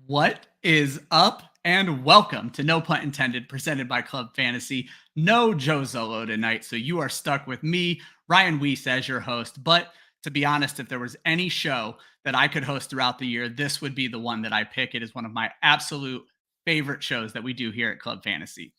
What is up? And welcome to No Punt Intended, presented by Club Fantasy. No Joe Zolo tonight, so you are stuck with me, Ryan Weisse, as your host. But to be honest, if there was any show that I could host throughout the year, this would be the one that I pick. It is one of my absolute favorite shows that we do here at Club Fantasy.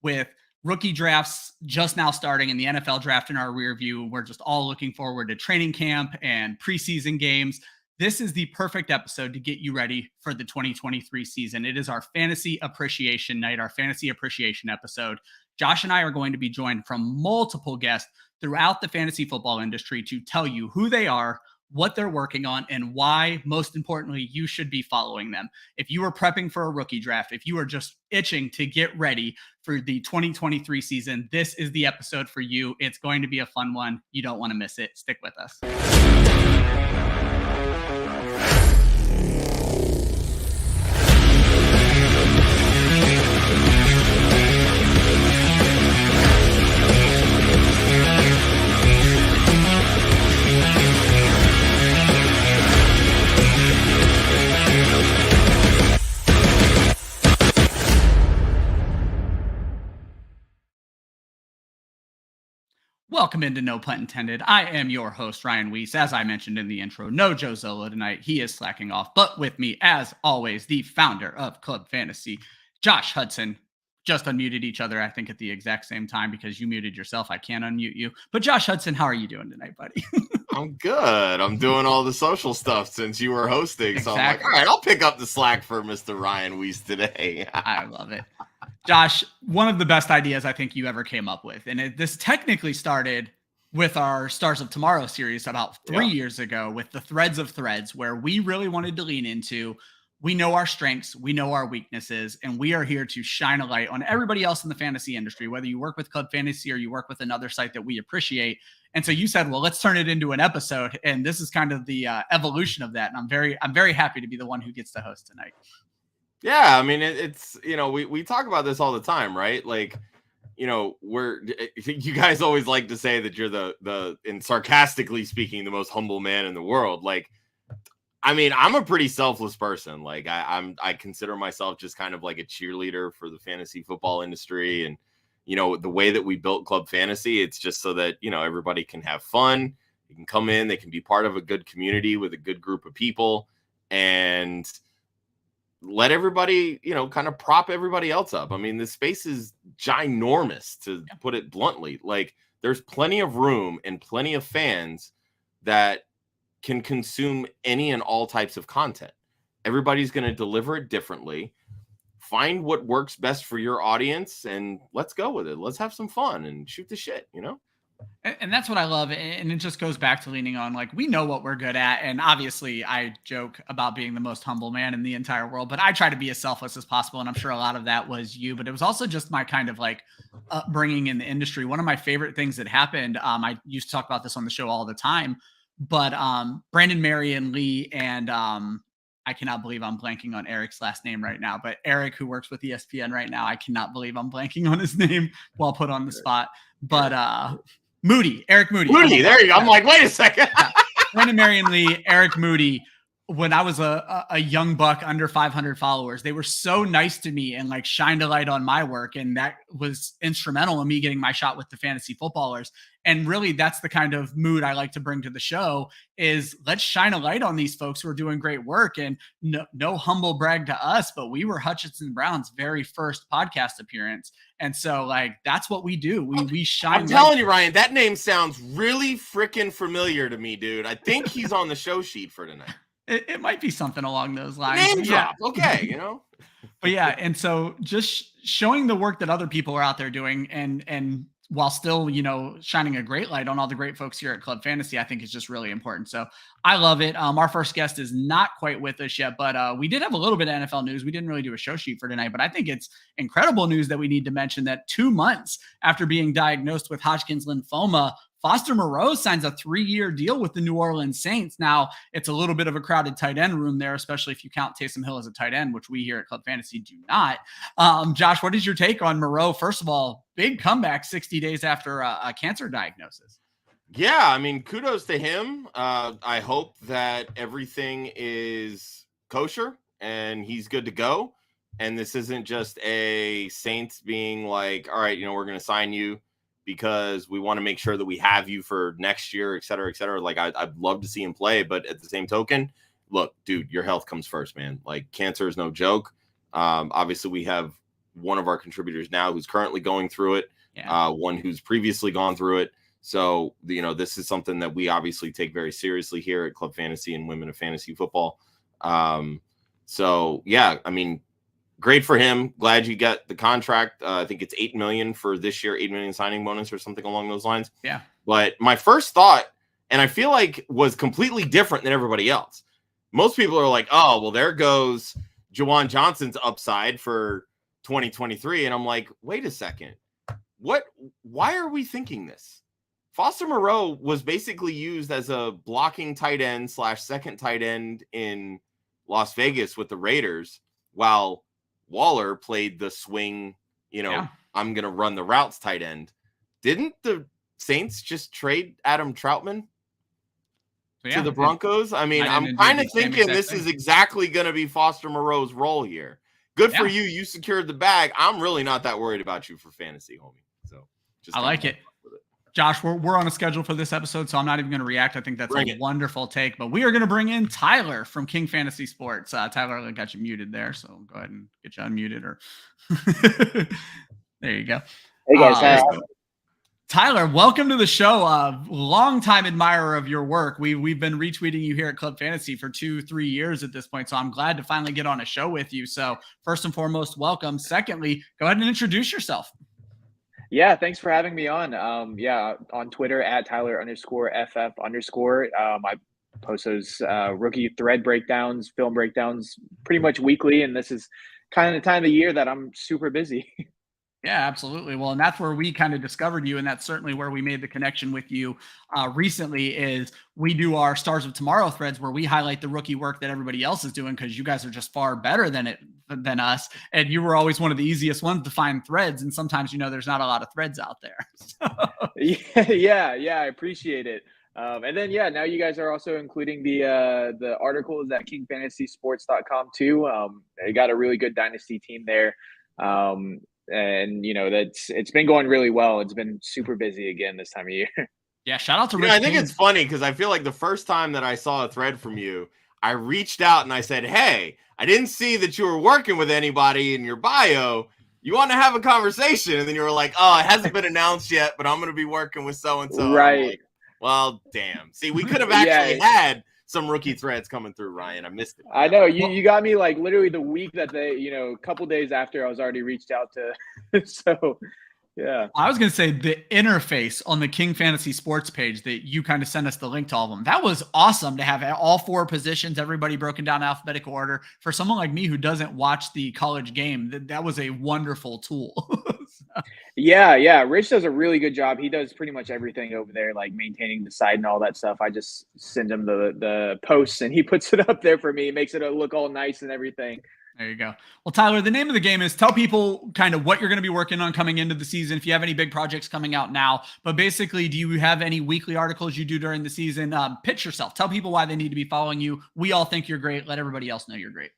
With rookie drafts just now starting and the NFL draft in our rear view, we're just all looking forward to training camp and preseason games. This is the perfect episode to get you ready for the 2023 season. It is our fantasy appreciation night, our fantasy appreciation episode. Josh and I are going to be joined from multiple guests throughout the fantasy football industry to tell you who they are, what they're working on, and why, most importantly, you should be following them. If you are prepping for a rookie draft, if you are just itching to get ready for the 2023 season, this is the episode for you. It's going to be a fun one. You don't want to miss it. Stick with us. Welcome into No Punt Intended. I am your host, Ryan Weisse. As I mentioned in the intro, no Joe Zolo tonight. He is slacking off. But with me, as always, the founder of Club Fantasy, Josh Hudson. Just unmuted each other, I think, at the exact same time because you muted yourself. I can't unmute you. But Josh Hudson, how are you doing tonight, buddy? I'm good. I'm doing all the social stuff since you were hosting. Exactly. So I'm like, all right, I'll pick up the slack for Mr. Ryan Weisse today. I love it. Josh, one of the best ideas I think you ever came up with. And this technically started with our Stars of Tomorrow series about 3 years ago with the Threads of Threads, where we really wanted to lean into, we know our strengths, we know our weaknesses, and we are here to shine a light on everybody else in the fantasy industry, whether you work with Club Fantasy or you work with another site that we appreciate. And so you said, well, let's turn it into an episode. And this is kind of the evolution of that. And I'm very happy to be the one who gets to host tonight. Yeah, I mean, it's, we talk about this all the time, right? Like, you guys always like to say that you're and sarcastically speaking, the most humble man in the world. Like, I mean, I'm a pretty selfless person. Like, I consider myself just kind of like a cheerleader for the fantasy football industry. And, the way that we built Club Fantasy, it's just so that, everybody can have fun. They can come in, they can be part of a good community with a good group of people, and let everybody, kind of prop everybody else up. I mean, the space is ginormous, to put it bluntly. Like, there's plenty of room and plenty of fans that can consume any and all types of content. Everybody's going to deliver it differently. Find what works best for your audience and let's go with it. Let's have some fun and shoot the shit, And that's what I love. And it just goes back to leaning on, like, we know what we're good at. And obviously I joke about being the most humble man in the entire world, but I try to be as selfless as possible. And I'm sure a lot of that was you, but it was also just my kind of like upbringing in the industry. One of my favorite things that happened, I used to talk about this on the show all the time, but Brandon, Marion, Lee, and I cannot believe I'm blanking on Eric's last name right now, but Eric, who works with ESPN right now, I cannot believe I'm blanking on his name while put on the spot, but Eric Moody. There you go. I'm like, wait a second. Brandon, Marion, Lee, Eric Moody. When I was a young buck under 500 followers, they were so nice to me and like shined a light on my work. And that was instrumental in me getting my shot with the fantasy footballers. And really, that's the kind of mood I like to bring to the show is let's shine a light on these folks who are doing great work. And no humble brag to us, but we were Hutchinson Brown's very first podcast appearance. And so like, that's what we do. We shine. I'm telling you, Ryan, that name sounds really freaking familiar to me, dude. I think he's on the show sheet for tonight. It might be something along those lines. Name drop. Okay, But yeah, and so just showing the work that other people are out there doing and while still, shining a great light on all the great folks here at Club Fantasy, I think is just really important. So I love it. Our first guest is not quite with us yet, but we did have a little bit of NFL news. We didn't really do a show sheet for tonight, but I think it's incredible news that we need to mention that 2 months after being diagnosed with Hodgkin's lymphoma, Foster Moreau signs a 3-year deal with the New Orleans Saints. Now, it's a little bit of a crowded tight end room there, especially if you count Taysom Hill as a tight end, which we here at Club Fantasy do not. Josh, what is your take on Moreau? First of all, big comeback 60 days after a cancer diagnosis. Yeah, I mean, kudos to him. I hope that everything is kosher and he's good to go. And this isn't just a Saints being like, all right, we're going to sign you because we want to make sure that we have you for next year, et cetera, et cetera. Like, I'd love to see him play, but at the same token, look, dude, your health comes first, man. Like, cancer is no joke. Obviously, we have one of our contributors now who's currently going through it, one who's previously gone through it. So, this is something that we obviously take very seriously here at Club Fantasy and Women of Fantasy Football. So, yeah, I mean, great for him. Glad you got the contract. I think it's $8 million for this year, $8 million signing bonus or something along those lines. Yeah. But my first thought, and I feel like was completely different than everybody else. Most people are like, oh, well, there goes Juwan Johnson's upside for 2023. And I'm like, wait a second. Why are we thinking this? Foster Moreau was basically used as a blocking tight end / second tight end in Las Vegas with the Raiders, while Waller played the swing, I'm going to run the routes tight end. Didn't the Saints just trade Adam Troutman to the Broncos? I mean, I'm kind of thinking this is exactly going to be Foster Moreau's role here. Good for you. You secured the bag. I'm really not that worried about you for fantasy, homie. So I like it. Josh, we're on a schedule for this episode, so I'm not even going to react. I think that's a wonderful take. But we are going to bring in Tyler from King Fantasy Sports. Tyler, I got you muted there, so go ahead and get you unmuted. Or there you go. Hey guys, Tyler, welcome to the show. Longtime admirer of your work. We've been retweeting you here at Club Fantasy for 2-3 years at this point, so I'm glad to finally get on a show with you. So first and foremost, welcome. Secondly, go ahead and introduce yourself. Yeah, thanks for having me on. On Twitter at Tyler_FF_. I post those rookie thread breakdowns, film breakdowns pretty much weekly, and this is kind of the time of the year that I'm super busy. Yeah, absolutely. Well, and that's where we kind of discovered you, and that's certainly where we made the connection with you recently. Is we do our Stars of Tomorrow threads where we highlight the rookie work that everybody else is doing, because you guys are just far better than us, and you were always one of the easiest ones to find threads. And sometimes there's not a lot of threads out there. Yeah, I appreciate it. And then now you guys are also including the articles at KingFantasySports.com too. They got a really good dynasty team there. And it's been going really well. It's been super busy again this time of year. Yeah, shout out to Rich. I think it's funny because I feel like the first time that I saw a thread from you, I reached out and I said, hey, I didn't see that you were working with anybody in your bio. You want to have a conversation? And then you were like, oh, it hasn't been announced yet, but I'm going to be working with so-and-so. Right. Like, well, damn. See, we could have actually had some rookie threads coming through, Ryan. I missed it. I know you got me like literally the week that they, a couple days after I was already reached out to. So, yeah. I was going to say the interface on the King Fantasy Sports page that you kind of sent us the link to all of them. That was awesome to have all 4 positions, everybody broken down alphabetical order. For someone like me who doesn't watch the college game, that was a wonderful tool. Yeah. Rich does a really good job. He does pretty much everything over there, like maintaining the site and all that stuff. I just send him the posts and he puts it up there for me, makes it look all nice and everything. There you go. Well, Tyler, the name of the game is tell people kind of what you're going to be working on coming into the season. If you have any big projects coming out now, but basically, do you have any weekly articles you do during the season? Pitch yourself. Tell people why they need to be following you. We all think you're great. Let everybody else know you're great.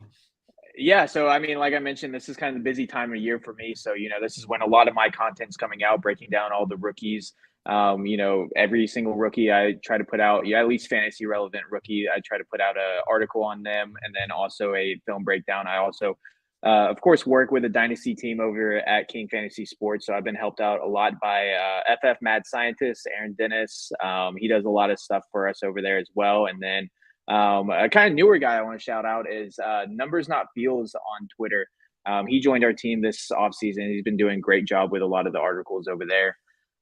Yeah. So, I mean, like I mentioned, this is kind of the busy time of year for me. So, this is when a lot of my content's coming out, breaking down all the rookies. Every single rookie I try to put out, at least fantasy relevant rookie, I try to put out an article on them, and then also a film breakdown. I also, of course, work with a dynasty team over at King Fantasy Sports. So I've been helped out a lot by FF Mad Scientist, Aaron St Denis. He does a lot of stuff for us over there as well. And then a kind of newer guy I want to shout out is Numbers Not Feels on Twitter. He joined our team this offseason. He's been doing a great job with a lot of the articles over there.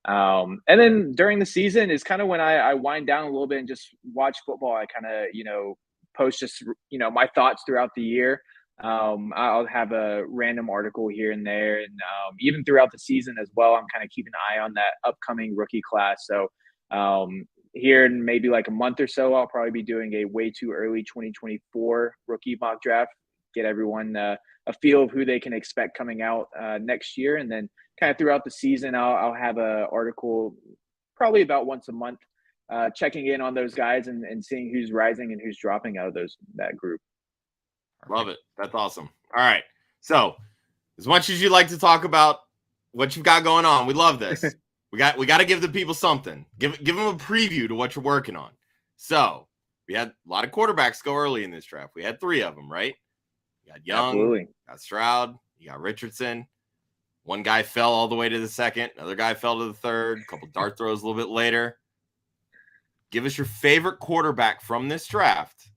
And then during the season is kind of when I wind down a little bit and just watch football. I kind of, post just, my thoughts throughout the year. I'll have a random article here and there. And even throughout the season as well, I'm kind of keeping an eye on that upcoming rookie class. So here in maybe like a month or so, I'll probably be doing a way too early 2024 rookie mock draft, get everyone a feel of who they can expect coming out next year. And then kind of throughout the season, I'll have an article probably about once a month, checking in on those guys and seeing who's rising and who's dropping out of that group. Love it. That's awesome. All right. So as much as you like to talk about what you've got going on, we love this. we got to give the people something. Give them a preview to what you're working on. So we had a lot of quarterbacks go early in this draft. We had 3 of them, right? You got Young, Absolutely. got Stroud, you got Richardson. One guy fell all the way to the second. Another guy fell to the third. A couple dart throws a little bit later. Give us your favorite quarterback from this draft,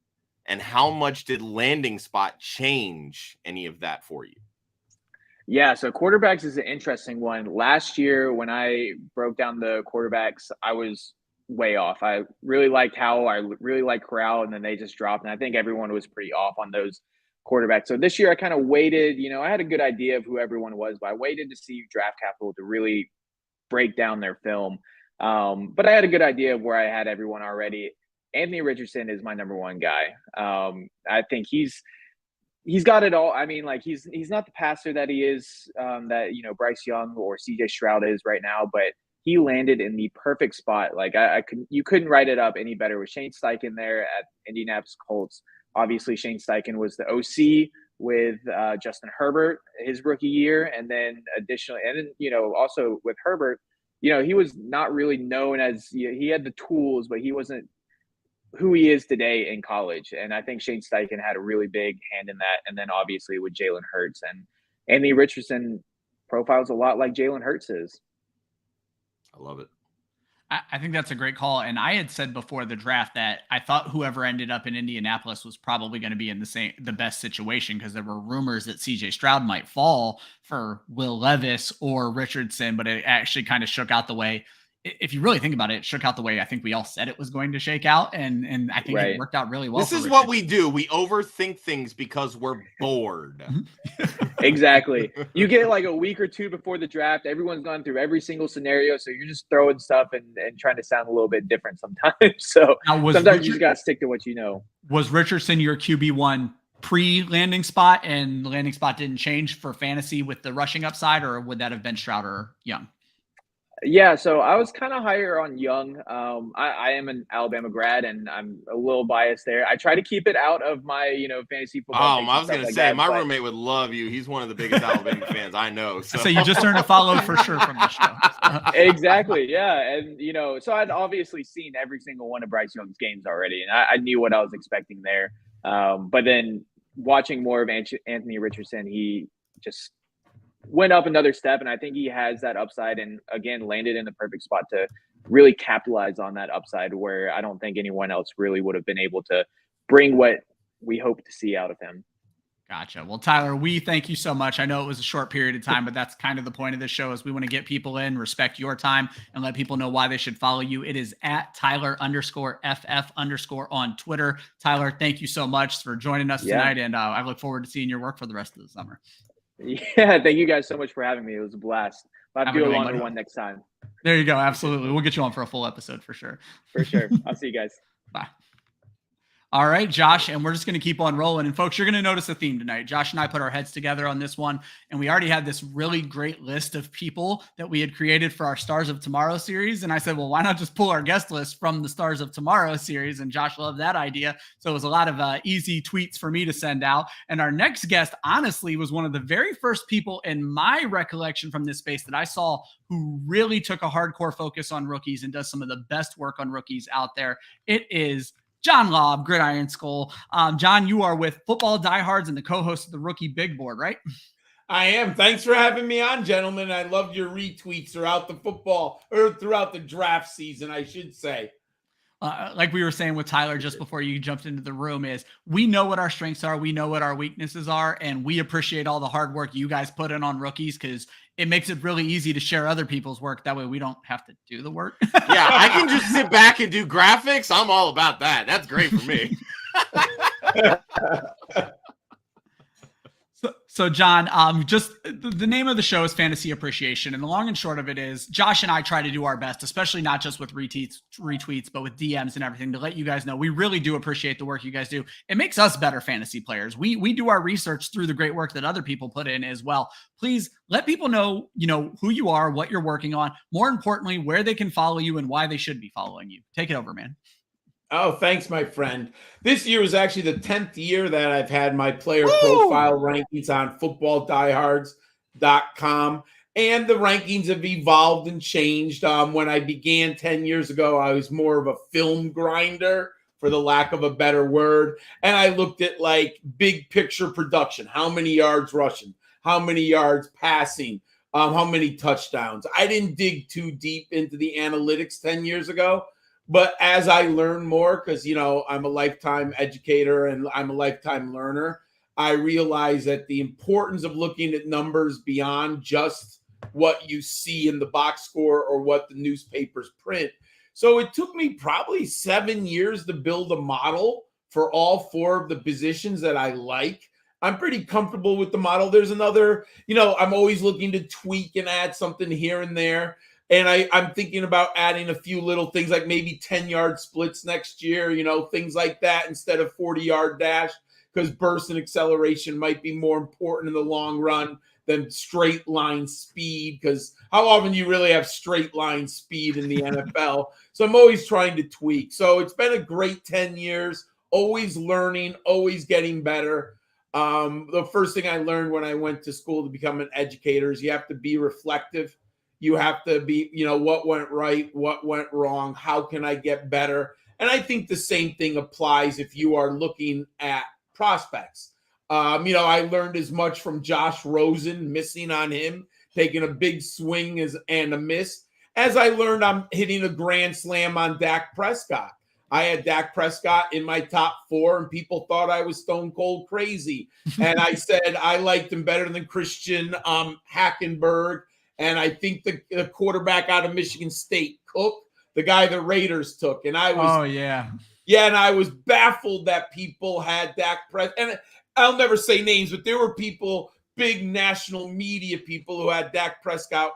and how much did landing spot change any of that for you? Yeah, so quarterbacks is an interesting one. Last year, when I broke down the quarterbacks, I was way off. I really liked Howell. I really liked Corral, and then they just dropped. And I think everyone was pretty off on those quarterbacks. So this year, I kind of waited. I had a good idea of who everyone was, but I waited to see draft capital to really break down their film. But I had a good idea of where I had everyone already. Anthony Richardson is my number 1 guy. I think he's got it all. I mean, like he's not the passer that he is, that Bryce Young or CJ Stroud is right now, but he landed in the perfect spot. Like you couldn't write it up any better with Shane Steichen there at Indianapolis Colts. Obviously, Shane Steichen was the OC with Justin Herbert his rookie year, and then additionally, also with Herbert, he was not really known as he had the tools, but he wasn't who he is today in college. And I think Shane Steichen had a really big hand in that. And then obviously with Jalen Hurts, and Anthony Richardson profiles a lot like Jalen Hurts is. I love it. I think that's a great call. And I had said before the draft that I thought whoever ended up in Indianapolis was probably going to be in the best situation, because there were rumors that CJ Stroud might fall for Will Levis or Richardson, but it actually kind of shook out the way. If you really think about it, it shook out the way I think we all said it was going to shake out. And I think it worked out really well. This is what we do. We overthink things because we're bored. Exactly. You get like a week or 2 before the draft. Everyone's gone through every single scenario. So you're just throwing stuff and trying to sound a little bit different sometimes. So sometimes you just got to stick to what you know. Was Richardson your QB1 pre-landing spot, and the landing spot didn't change for fantasy with the rushing upside, or would that have been Stroud or Young? Yeah, so I was kind of higher on Young. I am an Alabama grad, and I'm a little biased there. I try to keep it out of my, fantasy football. I was going to say, my roommate would love you. He's one of the biggest Alabama fans I know. So you just earned a follow for sure from the show. Exactly, yeah. And, so I'd obviously seen every single one of Bryce Young's games already, and I knew what I was expecting there. But then watching more of Anthony Richardson, he just went up another step, and I think he has that upside, and again landed in the perfect spot to really capitalize on that upside, where I don't think anyone else really would have been able to bring what we hope to see out of him. Gotcha. Well, Tyler, we thank you so much. I know it was a short period of time, but that's kind of the point of this show, is we want to get people in, respect your time, and let people know why they should follow you. It is at Tyler_FF_ on Twitter. Tyler, thank you so much for joining us tonight, and I look forward to seeing your work for the rest of the summer. Yeah, thank you guys so much for having me. It was a blast. I'll have to do a longer one next time. There you go. Absolutely. We'll get you on for a full episode for sure. For sure. I'll see you guys. Bye. All right, Josh, and we're just going to keep on rolling. And folks, you're going to notice a theme tonight. Josh and I put our heads together on this one, and we already had this really great list of people that we had created for our Stars of Tomorrow series. And I said, well, why not just pull our guest list from the Stars of Tomorrow series? And Josh loved that idea. So it was a lot of easy tweets for me to send out. And our next guest, honestly, was one of the very first people in my recollection from this space that I saw who really took a hardcore focus on rookies and does some of the best work on rookies out there. It is John Laub, Gridiron Skull. John, you are with Football Diehards and the co-host of the Rookie Big Board, right? I am. Thanks for having me on, gentlemen. I love your retweets throughout throughout the draft season, I should say. Like we were saying with Tyler just before you jumped into the room, is we know what our strengths are, we know what our weaknesses are, and we appreciate all the hard work you guys put in on rookies, because it makes it really easy to share other people's work. That way we don't have to do the work. Yeah, I can just sit back and do graphics. I'm all about that. That's great for me. So John, just the name of the show is Fantasy Appreciation. And the long and short of it is Josh and I try to do our best, especially not just with retweets, but with DMs and everything, to let you guys know we really do appreciate the work you guys do. It makes us better fantasy players. We do our research through the great work that other people put in as well. Please let people know, who you are, what you're working on, more importantly, where they can follow you and why they should be following you. Take it over, man. Oh, thanks, my friend. This year was actually the 10th year that I've had my player profile rankings on footballdiehards.com. And the rankings have evolved and changed. When I began 10 years ago, I was more of a film grinder, for the lack of a better word. And I looked at like big picture production. How many yards rushing? How many yards passing? How many touchdowns? I didn't dig too deep into the analytics 10 years ago. But as I learn more, because, I'm a lifetime educator and I'm a lifetime learner, I realize that the importance of looking at numbers beyond just what you see in the box score or what the newspapers print. So it took me probably 7 years to build a model for all 4 of the positions that I like. I'm pretty comfortable with the model. There's another, I'm always looking to tweak and add something here and there. And I'm thinking about adding a few little things like maybe 10-yard splits next year, things like that instead of 40-yard dash, because burst and acceleration might be more important in the long run than straight line speed, because how often do you really have straight line speed in the NFL? So I'm always trying to tweak. So it's been a great 10 years, always learning, always getting better. The first thing I learned when I went to school to become an educator is you have to be reflective. You have to be, what went right, what went wrong, how can I get better? And I think the same thing applies if you are looking at prospects. I learned as much from Josh Rosen, missing on him, taking a big swing and a miss, as I learned I'm hitting a grand slam on Dak Prescott. I had Dak Prescott in my top 4, and people thought I was stone cold crazy. And I said I liked him better than Christian Hackenberg. And I think the quarterback out of Michigan State, Cook, the guy the Raiders took. And I was, and I was baffled that people had Dak Prescott. And I'll never say names, but there were people, big national media people, who had Dak Prescott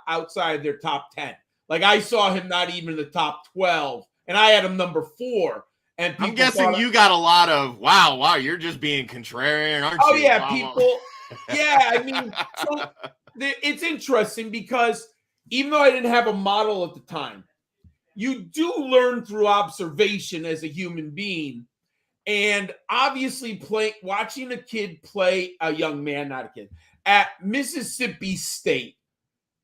outside their top 10. Like I saw him not even in the top 12, and I had him number 4. And I'm guessing you got a lot of wow, you're just being contrarian, aren't you? Oh yeah, people. Yeah, I mean, so it's interesting because even though I didn't have a model at the time, you do learn through observation as a human being. And obviously watching a kid play, a young man, not a kid, at Mississippi State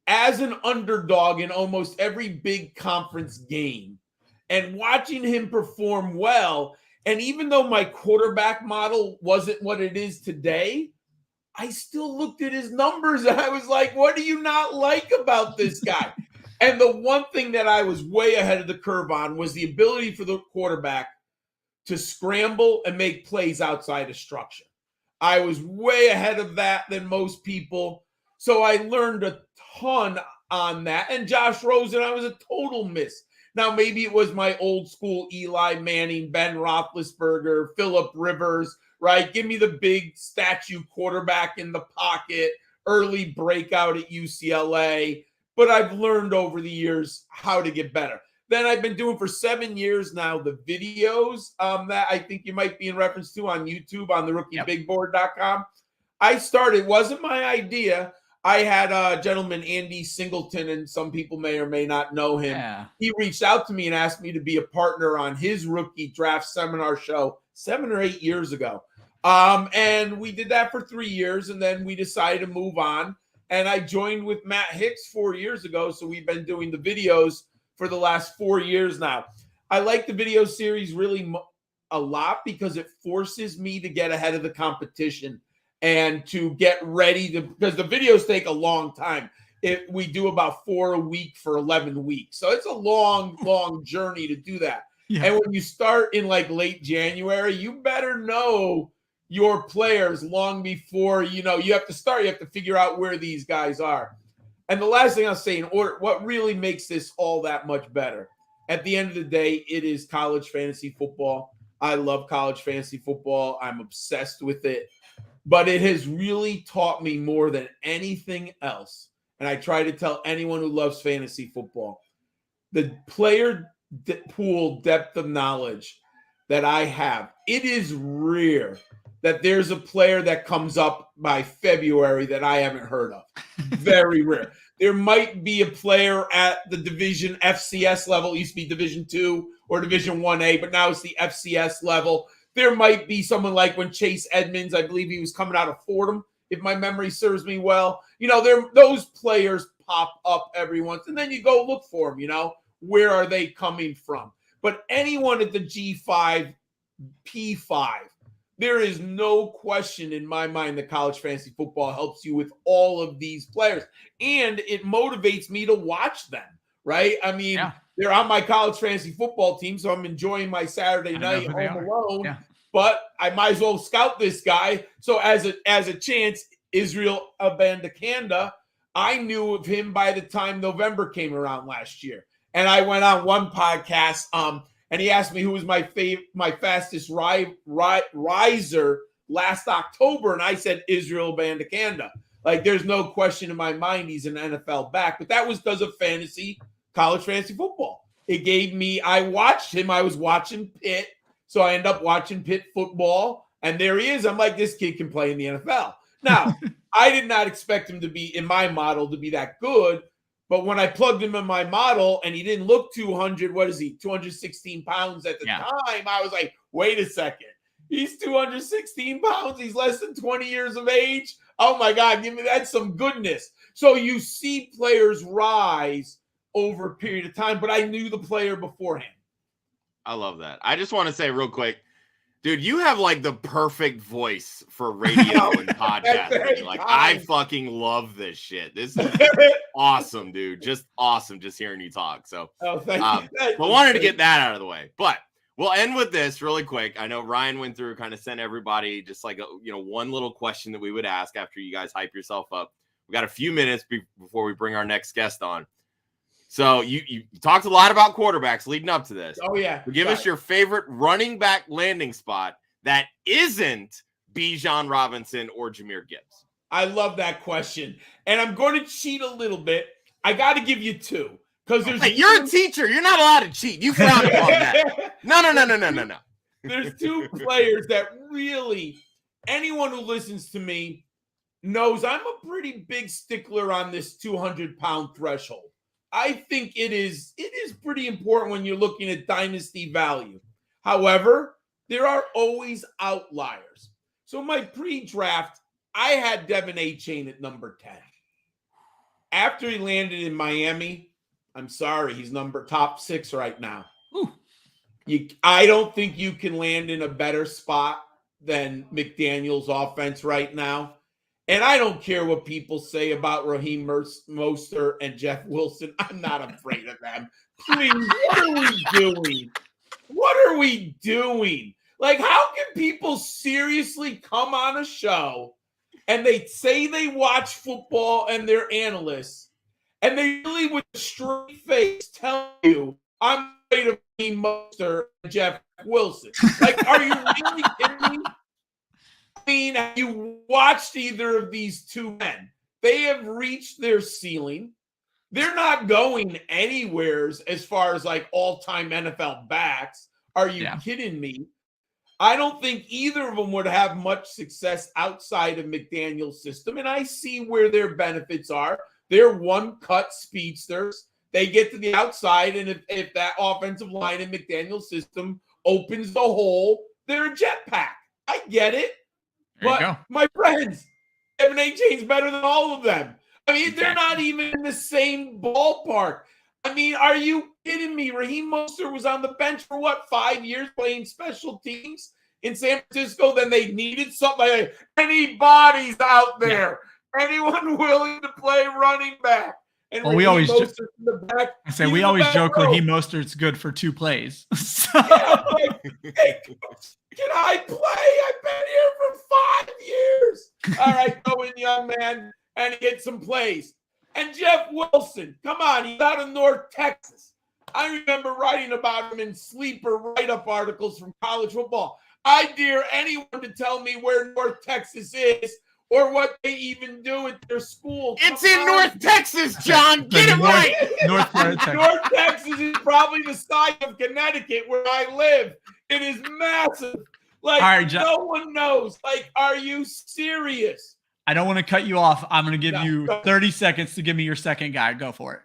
as an underdog in almost every big conference game and watching him perform well. And even though my quarterback model wasn't what it is today, I still looked at his numbers and I was like, what do you not like about this guy? And the one thing that I was way ahead of the curve on was the ability for the quarterback to scramble and make plays outside of structure. I was way ahead of that than most people. So I learned a ton on that. And Josh Rosen, I was a total miss. Now, maybe it was my old school Eli Manning, Ben Roethlisberger, Phillip Rivers, right? Give me the big statue quarterback in the pocket, early breakout at UCLA. But I've learned over the years how to get better. Then I've been doing for 7 years now the videos that I think you might be in reference to on YouTube on the rookiebigboard.com. I started, wasn't my idea. I had a gentleman, Andy Singleton, and some people may or may not know him. Yeah. He reached out to me and asked me to be a partner on his rookie draft seminar show 7 or 8 years ago. And we did that for 3 years, and then we decided to move on. And I joined with Matt Hicks 4 years ago, so we've been doing the videos for the last 4 years now. I like the video series really a lot because it forces me to get ahead of the competition and to get ready to, because the videos take a long time. We do about 4 a week for 11 weeks. So it's a long, long journey to do that. Yeah. And when you start in like late January, you better know your players long before, you have to start. You have to figure out where these guys are. And the last thing I'll say in order, what really makes this all that much better, at the end of the day, it is college fantasy football. I love college fantasy football. I'm obsessed with it. But it has really taught me more than anything else. And I try to tell anyone who loves fantasy football, the player pool depth of knowledge that I have, it is rare that there's a player that comes up by February that I haven't heard of. Very rare. There might be a player at the Division FCS level. It used to be Division 2 or Division 1A, but now it's the FCS level. There might be someone like when Chase Edmonds, I believe he was coming out of Fordham, if my memory serves me well. Those players pop up every once, and then you go look for them, where are they coming from? But anyone at the G5, P5, there is no question in my mind that college fantasy football helps you with all of these players. And it motivates me to watch them, right? I mean, they're on my college fantasy football team, so I'm enjoying my Saturday night home alone. Yeah. But I might as well scout this guy. So as a chance, Israel Abanikanda, I knew of him by the time November came around last year. And I went on one podcast, and he asked me who was my fastest riser last October, and I said Israel Abanikanda. Like, there's no question in my mind he's an NFL back, but that was because of college fantasy football. It gave me, I watched him. I was watching Pitt, so I ended up watching Pitt football, and there he is. I'm like, this kid can play in the NFL. Now, I did not expect him to be, in my model, to be that good. But when I plugged him in my model and he didn't look 216 pounds at the time, I was like, wait a second. He's 216 pounds. He's less than 20 years of age. Oh, my God, give me that some goodness. So you see players rise over a period of time, but I knew the player beforehand. I love that. I just want to say real quick, dude, you have like the perfect voice for radio and podcasting. Like, I fucking love this shit. This is awesome, dude. Just awesome just hearing you talk. So, thank you. I wanted to get that out of the way. But we'll end with this really quick. I know Ryan went through, kind of sent everybody just like, one little question that we would ask after you guys hype yourself up. We got a few minutes before we bring our next guest on. So you talked a lot about quarterbacks leading up to this. Oh, yeah. Give us your favorite running back landing spot that isn't Bijan Robinson or Jahmyr Gibbs. I love that question. And I'm going to cheat a little bit. I got to give you two. Because you're a teacher. You're not allowed to cheat. You frown upon that. No. There's two players that really, anyone who listens to me knows I'm a pretty big stickler on this 200-pound threshold. I think it is pretty important when you're looking at dynasty value. However, there are always outliers. So my pre-draft, I had Devon Achane at number 10. After he landed in Miami, I'm sorry, he's top 6 right now. I don't think you can land in a better spot than McDaniel's offense right now. And I don't care what people say about Raheem Mostert and Jeff Wilson. I'm not afraid of them. Please, what are we doing? What are we doing? Like, how can people seriously come on a show and they say they watch football and they're analysts, and they really with a straight face tell you, I'm afraid of Raheem Mostert and Jeff Wilson? Like, are you really kidding me? I mean, have you watched either of these two men? They have reached their ceiling. They're not going anywhere as far as like all-time NFL backs. Are you kidding me? I don't think either of them would have much success outside of McDaniel's system, and I see where their benefits are. They're one-cut speedsters. They get to the outside, and if that offensive line in McDaniel's system opens the hole, they're a jetpack. I get it. But my friends, Devon Achane's better than all of them. I mean, they're not even in the same ballpark. I mean, are you kidding me? Raheem Mostert was on the bench for 5 years playing special teams in San Francisco? Then they needed something like anybody's out there. Anyone willing to play running back? And we always joke Raheem Mostert's good for 2 plays. Like, hey, coach, can I play? I've been here for 5 years. All right, go in, young man, and get some plays. And Jeff Wilson, come on, he's out of North Texas. I remember writing about him in sleeper write-up articles from college football. I dare anyone to tell me where North Texas is or what they even do at their school. It's in North Texas, John. Get it right. North Texas is probably the size of Connecticut where I live. It is massive. Like, All right, John. no one knows. Like, are you serious? I don't want to cut you off. I'm going to give you go. 30 seconds to give me your second guy. Go for it.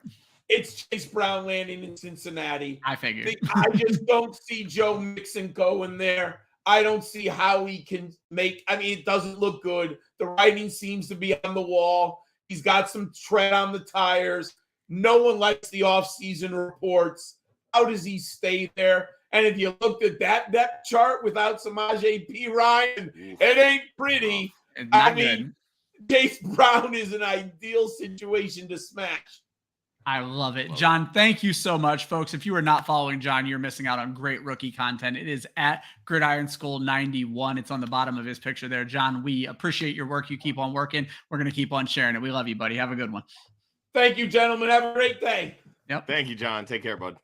It's Chase Brown landing in Cincinnati. I figured. I just don't see Joe Mixon going there. I don't see how he can make. I mean, it doesn't look good. The writing seems to be on the wall. He's got some tread on the tires. No one likes the offseason reports. How does he stay there? And if you looked at that depth chart without Samaje Perine, it ain't pretty. It's not I mean, good. Chase Brown is an ideal situation to smash. I love it. John, thank you so much, folks. If you are not following John, you're missing out on great rookie content. It is at Gridiron Skull 91. It's on the bottom of his picture there. John, we appreciate your work. You keep on working. We're going to keep on sharing it. We love you, buddy. Have a good one. Thank you, gentlemen. Have a great day. Yep. Thank you, John. Take care, bud.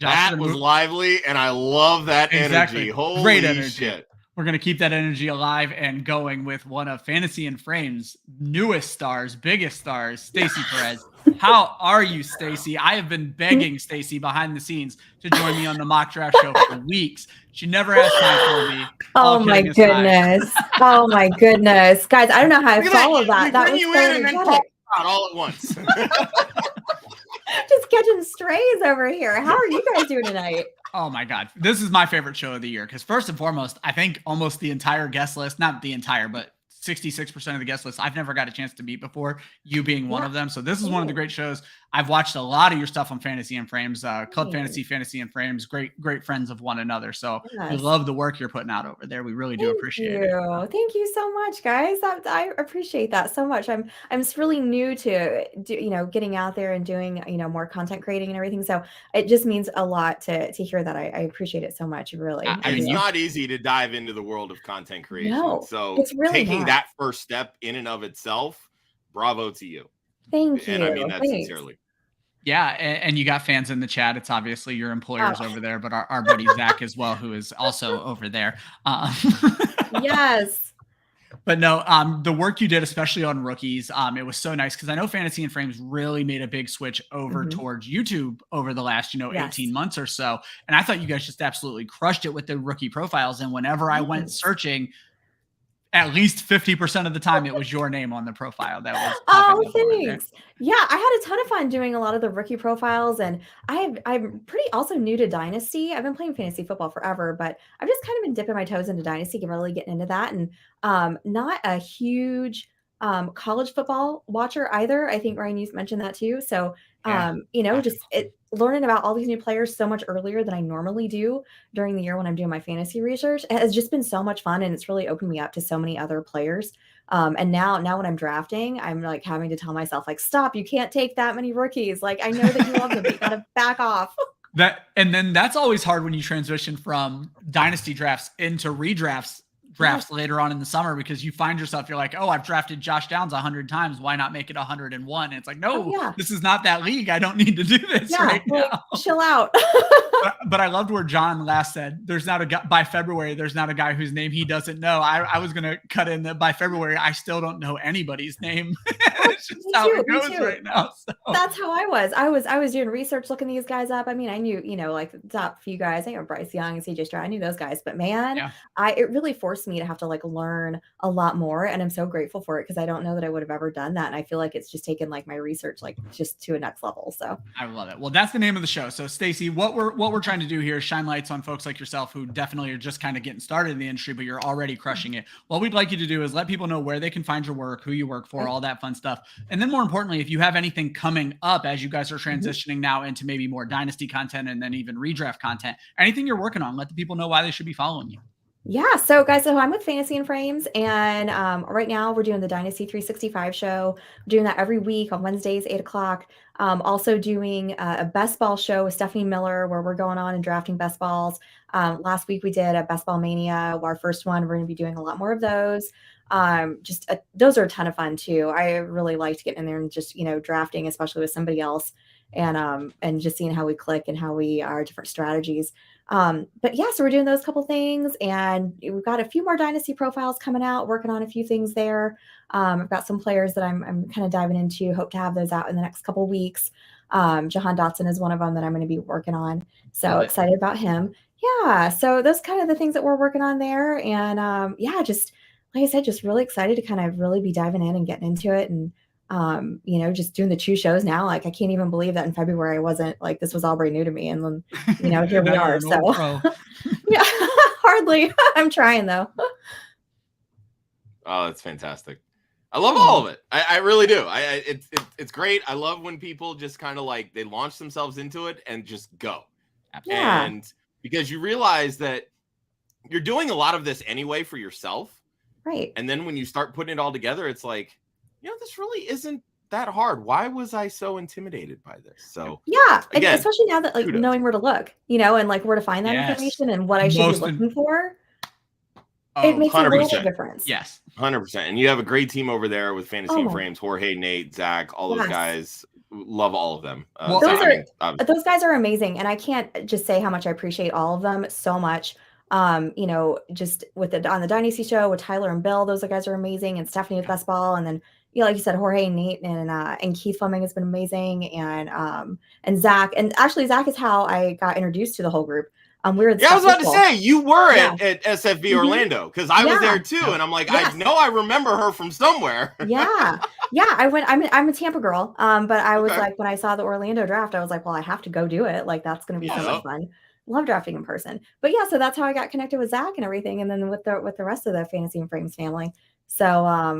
Josh, That was lively, and I love that Exactly. energy. Holy Great energy. shit. We're going to keep that energy alive and going with one of Fantasy and Frame's newest stars, biggest stars, Stacy Perez. How are you, Stacy? I have been begging Stacy behind the scenes to join me on the mock draft show for weeks. She never asked time for me. Oh my goodness. Oh my goodness. Guys, I don't know how I follow that. That was you so in and then energetic. call out all at once. Just catching strays over here. How are you guys doing tonight? Oh my God. This is my favorite show of the year because first and foremost, I think almost the entire guest list, not the entire, but 66% of the guest list I've never got a chance to meet before, you being one of them. So this is one of the great shows. I've watched a lot of your stuff on Fantasy and Frames, Club Fantasy, Fantasy and Frames, great friends of one another. So we love the work you're putting out over there. We really do appreciate it. Thank you so much, guys. I appreciate that so much. I'm just really new to getting out there and doing, more content creating and everything. So it just means a lot to hear that. I appreciate it so much. Really. I mean, it's not easy to dive into the world of content creation. No, so it's really taking that first step in and of itself, bravo to you. Thank you. And I mean that sincerely. Yeah, and you got fans in the chat. It's obviously your employers over there, but our buddy Zach as well, who is also over there. Yes. But no, the work you did, especially on rookies, it was so nice because I know Fantasy and Frames really made a big switch over towards YouTube over the last, 18 months or so. And I thought you guys just absolutely crushed it with the rookie profiles. And whenever I went searching, at least 50% of the time, it was your name on the profile. That was thanks. Yeah, I had a ton of fun doing a lot of the rookie profiles, and I'm pretty also new to Dynasty. I've been playing fantasy football forever, but I've just kind of been dipping my toes into Dynasty and really getting into that. And not a huge college football watcher either. I think Ryan, you mentioned that too. So learning about all these new players so much earlier than I normally do during the year when I'm doing my fantasy research has just been so much fun. And it's really opened me up to so many other players. And now when I'm drafting, I'm like having to tell myself, like, stop, you can't take that many rookies. Like, I know that you love them, but you gotta back off. And then that's always hard when you transition from dynasty drafts into redrafts later on in the summer, because you find yourself, you're like, oh, I've drafted Josh Downs 100 times. Why not make it 101? And it's like, no, this is not that league. I don't need to do this right now. Chill out. but I loved where John last said, there's not a guy by February. There's not a guy whose name he doesn't know. I was going to cut in that by February, I still don't know anybody's name. It's just how it goes right now. So. That's how I was. I was doing research, looking these guys up. I mean, I knew, like the top few guys, I know Bryce Young and CJ Stroud. I knew those guys, but man, it really forced me to have to like learn a lot more. And I'm so grateful for it because I don't know that I would have ever done that. And I feel like it's just taken like my research, like just to a next level. So I love it. Well, that's the name of the show. So Stacy, what we're trying to do here is shine lights on folks like yourself who definitely are just kind of getting started in the industry, but you're already crushing it. What we'd like you to do is let people know where they can find your work, who you work for, all that fun stuff. And then more importantly, if you have anything coming up as you guys are transitioning now into maybe more dynasty content and then even redraft content, anything you're working on, let the people know why they should be following you. Yeah. So guys, I'm with Fantasy and Frames, and right now we're doing the Dynasty 365 show. We're doing that every week on Wednesdays, 8:00. Also doing a best ball show with Stephanie Miller, where we're going on and drafting best balls. Last week we did a best ball mania, our first one. We're going to be doing a lot more of those. Those are a ton of fun too. I really liked getting in there and just, drafting, especially with somebody else, and just seeing how we click and how we are different strategies. But yeah, so we're doing those couple things, and we've got a few more dynasty profiles coming out, working on a few things there. I've got some players that I'm kind of diving into, hope to have those out in the next couple weeks. Jahan Dotson is one of them that I'm going to be working on. So excited about him. Yeah, so those kind of the things that we're working on there, and yeah, just like I said, just really excited to kind of really be diving in and getting into it, and just doing the 2 shows now. Like I can't even believe that in February I wasn't like this was all brand new to me, and then here we are. So yeah, hardly. I'm trying though. Oh, that's fantastic. I love all of it. I really do. It's great. I love when people just kind of like they launch themselves into it and just go. Yeah. And because you realize that you're doing a lot of this anyway for yourself. Right. And then when you start putting it all together, it's like, this really isn't that hard. Why was I so intimidated by this? So yeah, again, especially now that like kudos. knowing where to look, and like where to find that information and what I should be looking for. It makes 100%. A world of difference. Yes, 100%. And you have a great team over there with Fantasy and Frames, Jorge, Nate, Zach, all those guys. Love all of them. Those guys are amazing, and I can't just say how much I appreciate all of them so much. Just with on the Dynasty show with Tyler and Bill, those guys are amazing, and Stephanie with Best Ball, and then like you said, Jorge and Nate and Keith Fleming has been amazing, and Zach, and actually Zach is how I got introduced to the whole group. We were I was about to say you were at SFB Orlando because I was there too, and I'm like, I know I remember her from somewhere. Yeah. I went. I'm a Tampa girl, but I was like, when I saw the Orlando draft, I was like, well, I have to go do it. Like that's going to be so much fun. Love drafting in person. But yeah, so that's how I got connected with Zach and everything, and then with the rest of the Fantasy and Frames family. So I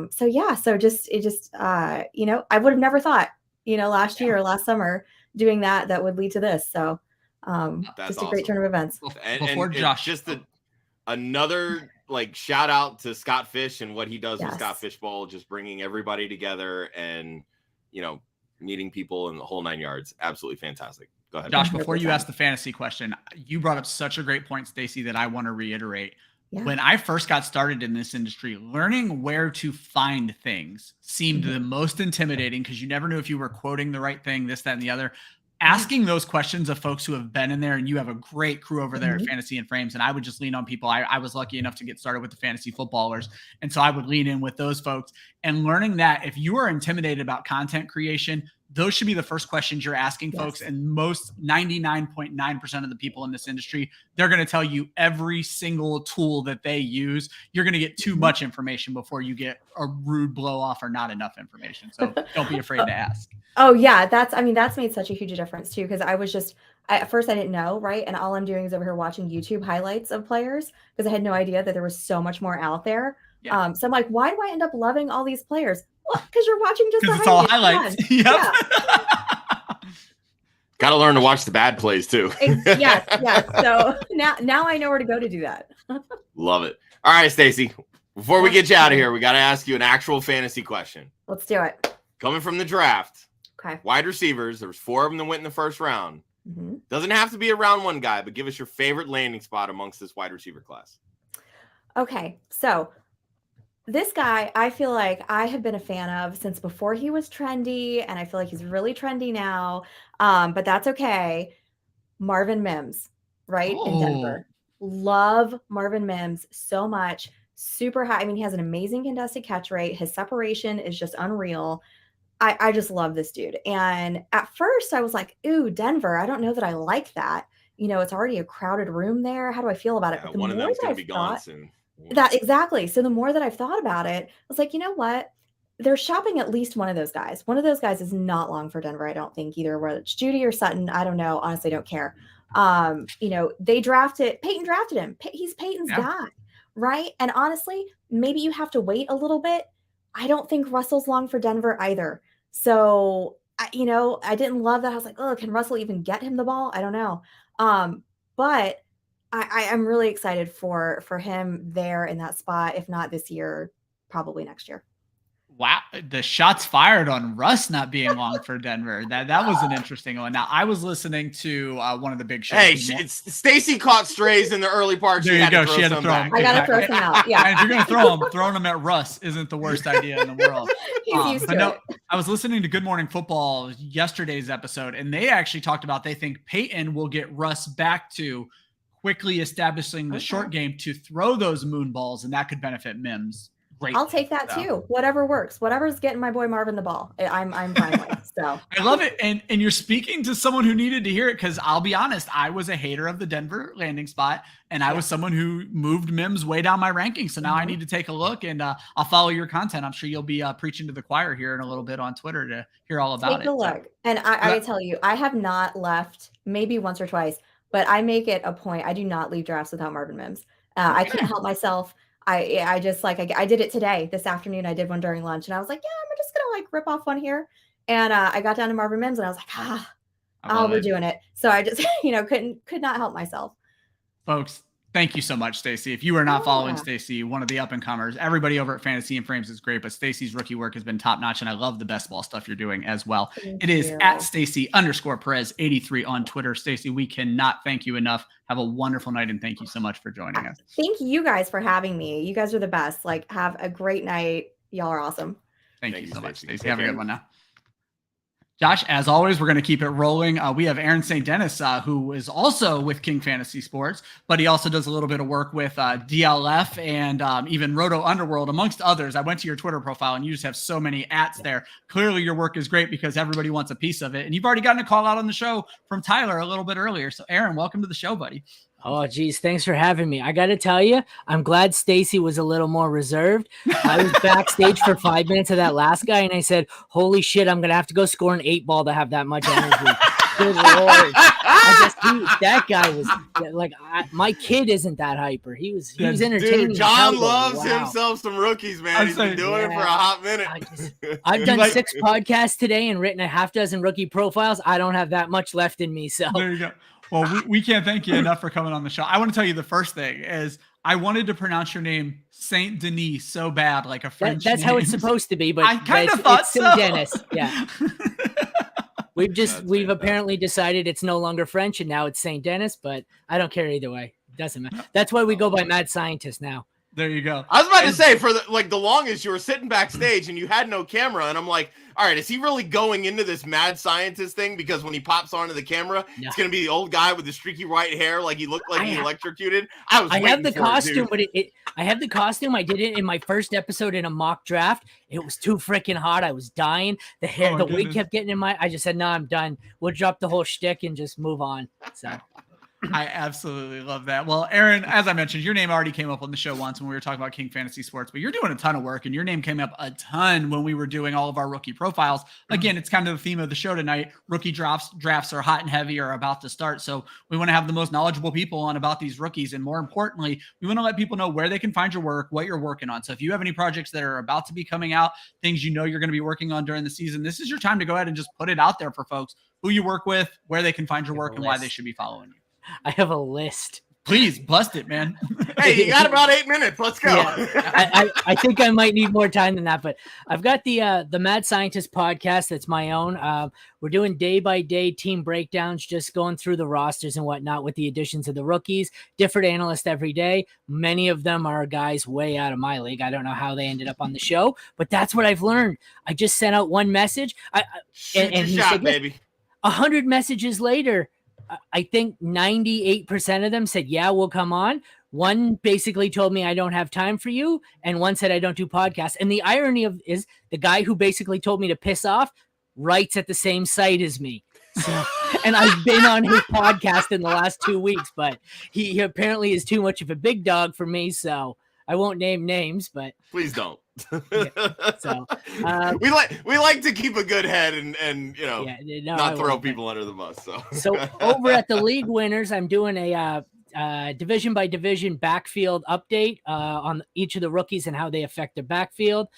would have never thought, last year or last summer doing that would lead to this. So. That's just a great turn of events. Before Josh, just another like shout out to Scott Fish and what he does with Scott Fishbowl, just bringing everybody together and meeting people in the whole 9 yards. Absolutely fantastic. Go ahead, Josh. Before you ask the fantasy question, you brought up such a great point, Stacy, that I want to reiterate. Yeah. When I first got started in this industry, learning where to find things seemed the most intimidating because you never knew if you were quoting the right thing, this, that, and the other. Asking those questions of folks who have been in there, and you have a great crew over there at Fantasy and Frames, and I would just lean on people. I was lucky enough to get started with the fantasy footballers, and so I would lean in with those folks and learning that if you are intimidated about content creation, those should be the first questions you're asking folks. And most 99.9% of the people in this industry, they're going to tell you every single tool that they use. You're going to get too much information before you get a rude blow off or not enough information. So don't be afraid to ask. Oh yeah. That's made such a huge difference too. Cause I was at first I didn't know. Right. And all I'm doing is over here watching YouTube highlights of players because I had no idea that there was so much more out there. Yeah. So I'm like, why do I end up loving all these players? Well, because you're watching just the highlights. Yep. Yeah. Got to learn to watch the bad plays too. Yes. So now I know where to go to do that. Love it. All right, Stacy. Before we get you out of here, we got to ask you an actual fantasy question. Let's do it. Coming from the draft. Okay. Wide receivers. There's 4 of them that went in the first round. Doesn't have to be a round 1 guy, but give us your favorite landing spot amongst this wide receiver class. Okay, so this guy, I feel like I have been a fan of since before he was trendy, and I feel like he's really trendy now, but that's okay. Marvin Mims, right, in Denver. Love Marvin Mims so much. Super high. I mean, he has an amazing contested catch rate. His separation is just unreal. I just love this dude. And at first I was like, ooh, Denver, I don't know that I like that. It's already a crowded room there. How do I feel about it? But the one of them's going to be gone soon. That exactly. So the more that I've thought about it, I was like, you know what? They're shopping at least one of those guys. One of those guys is not long for Denver. I don't think either, whether it's Judy or Sutton. I don't know. Honestly, don't care. Peyton drafted him. He's Peyton's guy. Right. And honestly, maybe you have to wait a little bit. I don't think Russell's long for Denver either. So, I didn't love that. I was like, oh, can Russell even get him the ball? I don't know. But I'm really excited for him there in that spot. If not this year, probably next year. Wow, the shots fired on Russ not being long for Denver. That was an interesting one. Now, I was listening to one of the big shows. Hey, Stacy caught strays in the early part. There you go. She had to throw them. I got to throw some out. Yeah. And if you're going to throw them, throwing them at Russ isn't the worst idea in the world. He's used to it. I was listening to Good Morning Football yesterday's episode, and they actually talked about they think Peyton will get Russ back to quickly establishing the short game to throw those moon balls, and that could benefit Mims great. I'll take that too. Whatever works. Whatever's getting my boy Marvin the ball, I'm fine with. So I love it. And you're speaking to someone who needed to hear it, because I'll be honest, I was a hater of the Denver landing spot, and I was someone who moved Mims way down my rankings. So now I need to take a look, and I'll follow your content. I'm sure you'll be preaching to the choir here in a little bit on Twitter to hear all about it. Take a look. And I tell you, I have not left, maybe once or twice, but I make it a point. I do not leave drafts without Marvin Mims. I can't help myself. I just I did it today, this afternoon. I did one during lunch, and I was like, yeah, I'm just gonna rip off one here. And I got down to Marvin Mims, and I was like, we're doing it. So I just could not help myself. Folks, thank you so much, Stacy. If you are not following Stacy, one of the up and comers, everybody over at Fantasy and Frames is great, but Stacy's rookie work has been top notch, and I love the best ball stuff you're doing as well. It is at Stacy_Perez 83 on Twitter. Stacy, we cannot thank you enough. Have a wonderful night, and thank you so much for joining us. Thank you guys for having me. You guys are the best. Have a great night. Y'all are awesome. Thank you so much, Stacy. Have a good one now. Josh, as always, we're going to keep it rolling. We have Aaron St Denis, who is also with King Fantasy Sports, but he also does a little bit of work with DLF and even Roto Underworld, amongst others. I went to your Twitter profile, and you just have so many ats there. Clearly, your work is great because everybody wants a piece of it. And you've already gotten a call out on the show from Tyler a little bit earlier. So, Aaron, welcome to the show, buddy. Oh, geez. Thanks for having me. I got to tell you, I'm glad Stacy was a little more reserved. I was backstage for 5 minutes of that last guy, and I said, holy shit, I'm going to have to go score an 8-ball to have that much energy. Good Lord. That guy was my kid isn't that hyper. He was entertaining. Dude, John loves himself some rookies, man. He's been doing it for a hot minute. I've done 6 podcasts today and written a half dozen rookie profiles. I don't have that much left in me. So there you go. Well, we can't thank you enough for coming on the show. I want to tell you the first thing is I wanted to pronounce your name St. Denis so bad, like a French That's name. how it's supposed to be, but I kind of thought so. St. Denis. Yeah. We've apparently decided it's no longer French, and now it's St. Denis, but I don't care either way. It doesn't matter. That's why we go by Mad Scientist now. There you go. I was about to say, for the longest, you were sitting backstage and you had no camera, and I'm like, all right, is he really going into this mad scientist thing? Because when he pops onto the camera, it's going to be the old guy with the streaky white hair, like he looked like he electrocuted. I have the costume, but I have the costume. I did it in my first episode in a mock draft. It was too freaking hot. I was dying. The hair, the wig kept getting in my. I just said, no, I'm done. We'll drop the whole shtick and just move on. So. I absolutely love that. Well, Aaron, as I mentioned, your name already came up on the show once when we were talking about King Fantasy Sports, but you're doing a ton of work, and your name came up a ton when we were doing all of our rookie profiles. Again, it's kind of the theme of the show tonight. Rookie drafts are hot and heavy, are about to start. So we want to have the most knowledgeable people on about these rookies. And more importantly, we want to let people know where they can find your work, what you're working on. So if you have any projects that are about to be coming out, things you're going to be working on during the season, this is your time to go ahead and just put it out there for folks, who you work with, where they can find your work, and why they should be following you. I have a list. Please bust it, man. Hey, you got about 8 minutes. Let's go. Yeah, I think I might need more time than that, but I've got the Mad Scientist podcast. That's my own. We're doing day-by-day team breakdowns, just going through the rosters and whatnot with the additions of the rookies, different analysts every day. Many of them are guys way out of my league. I don't know how they ended up on the show, but that's what I've learned. I just sent out one message. Shoot your shot, baby. 100 messages later, I think 98% of them said, yeah, we'll come on. One basically told me I don't have time for you. And one said I don't do podcasts. And the irony is the guy who basically told me to piss off writes at the same site as me. So, and I've been on his podcast in the last 2 weeks, but he apparently is too much of a big dog for me. So I won't name names, but please don't. So we like to keep a good head and not throw people under the bus. So over at the League Winners, I'm doing a division by division backfield update on each of the rookies and how they affect the backfield.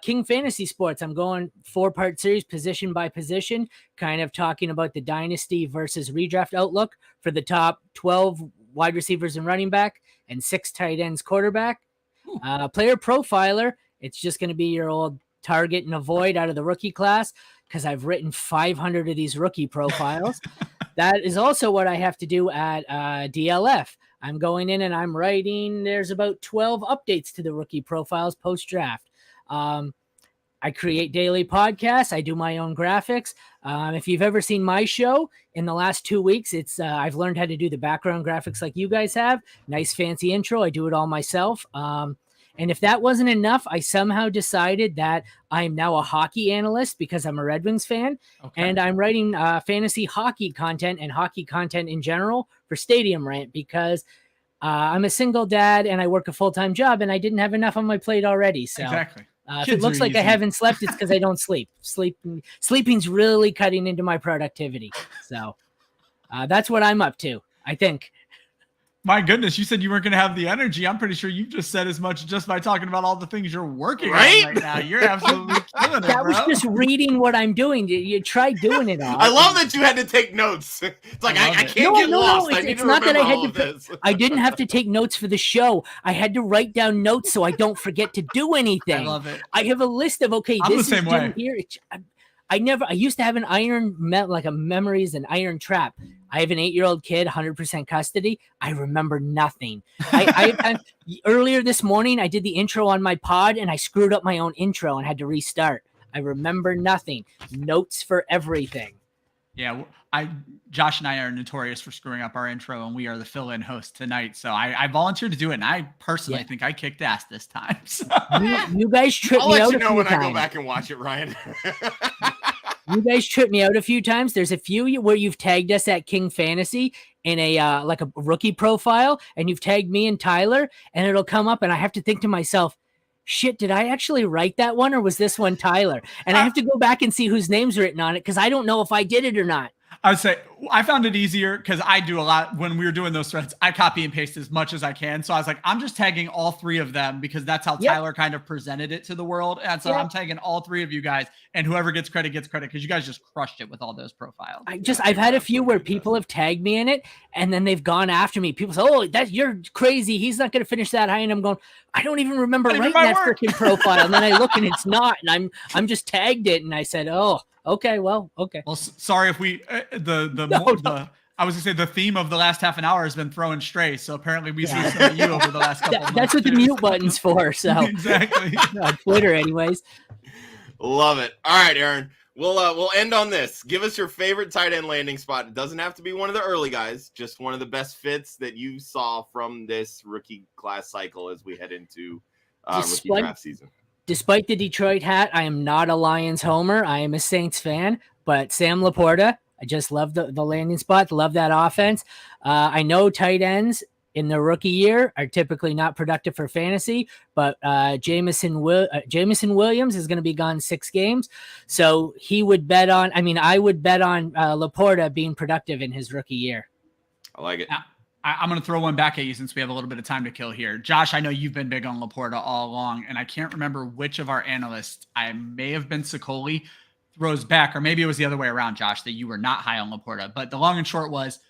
King Fantasy Sports, I'm going 4-part series, position by position, kind of talking about the dynasty versus redraft outlook for the top 12 wide receivers and running back and 6 tight ends quarterback. Player profiler, it's just going to be your old target and avoid out of the rookie class because I've written 500 of these rookie profiles. That is also what I have to do at DLF. I'm going in and I'm writing, there's about 12 updates to the rookie profiles post-draft. I create daily podcasts. I do my own graphics. If you've ever seen my show in the last 2 weeks, it's I've learned how to do the background graphics like you guys have. Nice fancy intro. I do it all myself. And if that wasn't enough, I somehow decided that I am now a hockey analyst because I'm a Red Wings fan. Okay. And I'm writing fantasy hockey content and hockey content in general for Stadium Rant because I'm a single dad and I work a full-time job and I didn't have enough on my plate already. So exactly. If it looks like I haven't slept, it's because I don't sleep. Sleeping's really cutting into my productivity. So that's what I'm up to, I think. My goodness, you said you weren't going to have the energy. I'm pretty sure you just said as much just by talking about all the things you're working on right now. You're absolutely killing it, That was bro. just reading what I'm doing. You try doing it all. I love that you had to take notes. It's like I can't get lost. I need It's to not that I remember all had of to. this. I didn't have to take notes for the show. I had to write down notes so I don't forget to do anything. I love it. I have a list of I'm this the same is way. done here. I used to have an like a memories, an iron trap. I have an 8-year-old kid, 100% custody. I remember nothing. Earlier this morning, I did the intro on my pod and I screwed up my own intro and had to restart. I remember nothing. Notes for everything. Yeah, Josh and I are notorious for screwing up our intro, and we are the fill-in host tonight. So I volunteered to do it, and I personally think I kicked ass this time. So. You guys tripped I'll me let out you a know few when times. I go back and watch it, Ryan. You guys tripped me out a few times. There's a few where you've tagged us at King Fantasy in a like a rookie profile, and you've tagged me and Tyler, and it'll come up, and I have to think to myself, shit, did I actually write that one, or was this one Tyler? And I have to go back and see whose name's written on it because I don't know if I did it or not. I would say I found it easier because I do a lot when we were doing those threads. I copy and paste as much as I can. So I was like, I'm just tagging all three of them because that's how Tyler kind of presented it to the world. And so I'm tagging all three of you guys, and whoever gets credit because you guys just crushed it with all those profiles. I've had a few where people have tagged me in it and then they've gone after me. People say, oh, you're crazy. He's not going to finish that high. And I'm going, I don't even remember writing that freaking profile. And then I look and it's not, and I'm just tagged it. And I said, oh, okay, well, okay. Well, sorry if we I was gonna say the theme of the last half an hour has been throwing strays. So apparently we see some of you over the last couple. That's what the mute button's for. So exactly on Twitter, anyways. Love it. All right, Aaron. We'll end on this. Give us your favorite tight end landing spot. It doesn't have to be one of the early guys. Just one of the best fits that you saw from this rookie class cycle as we head into rookie draft season. Despite the Detroit hat, I am not a Lions homer. I am a Saints fan, but Sam LaPorta, I just love the landing spot, love that offense. I know tight ends in their rookie year are typically not productive for fantasy, but Jameson Williams is going to be gone 6 games. So I would bet on LaPorta being productive in his rookie year. I like it. I'm going to throw one back at you since we have a little bit of time to kill here. Josh, I know you've been big on LaPorta all along, and I can't remember which of our analysts, I may have been Sicoli, throws back, or maybe it was the other way around, Josh, that you were not high on LaPorta. But the long and short was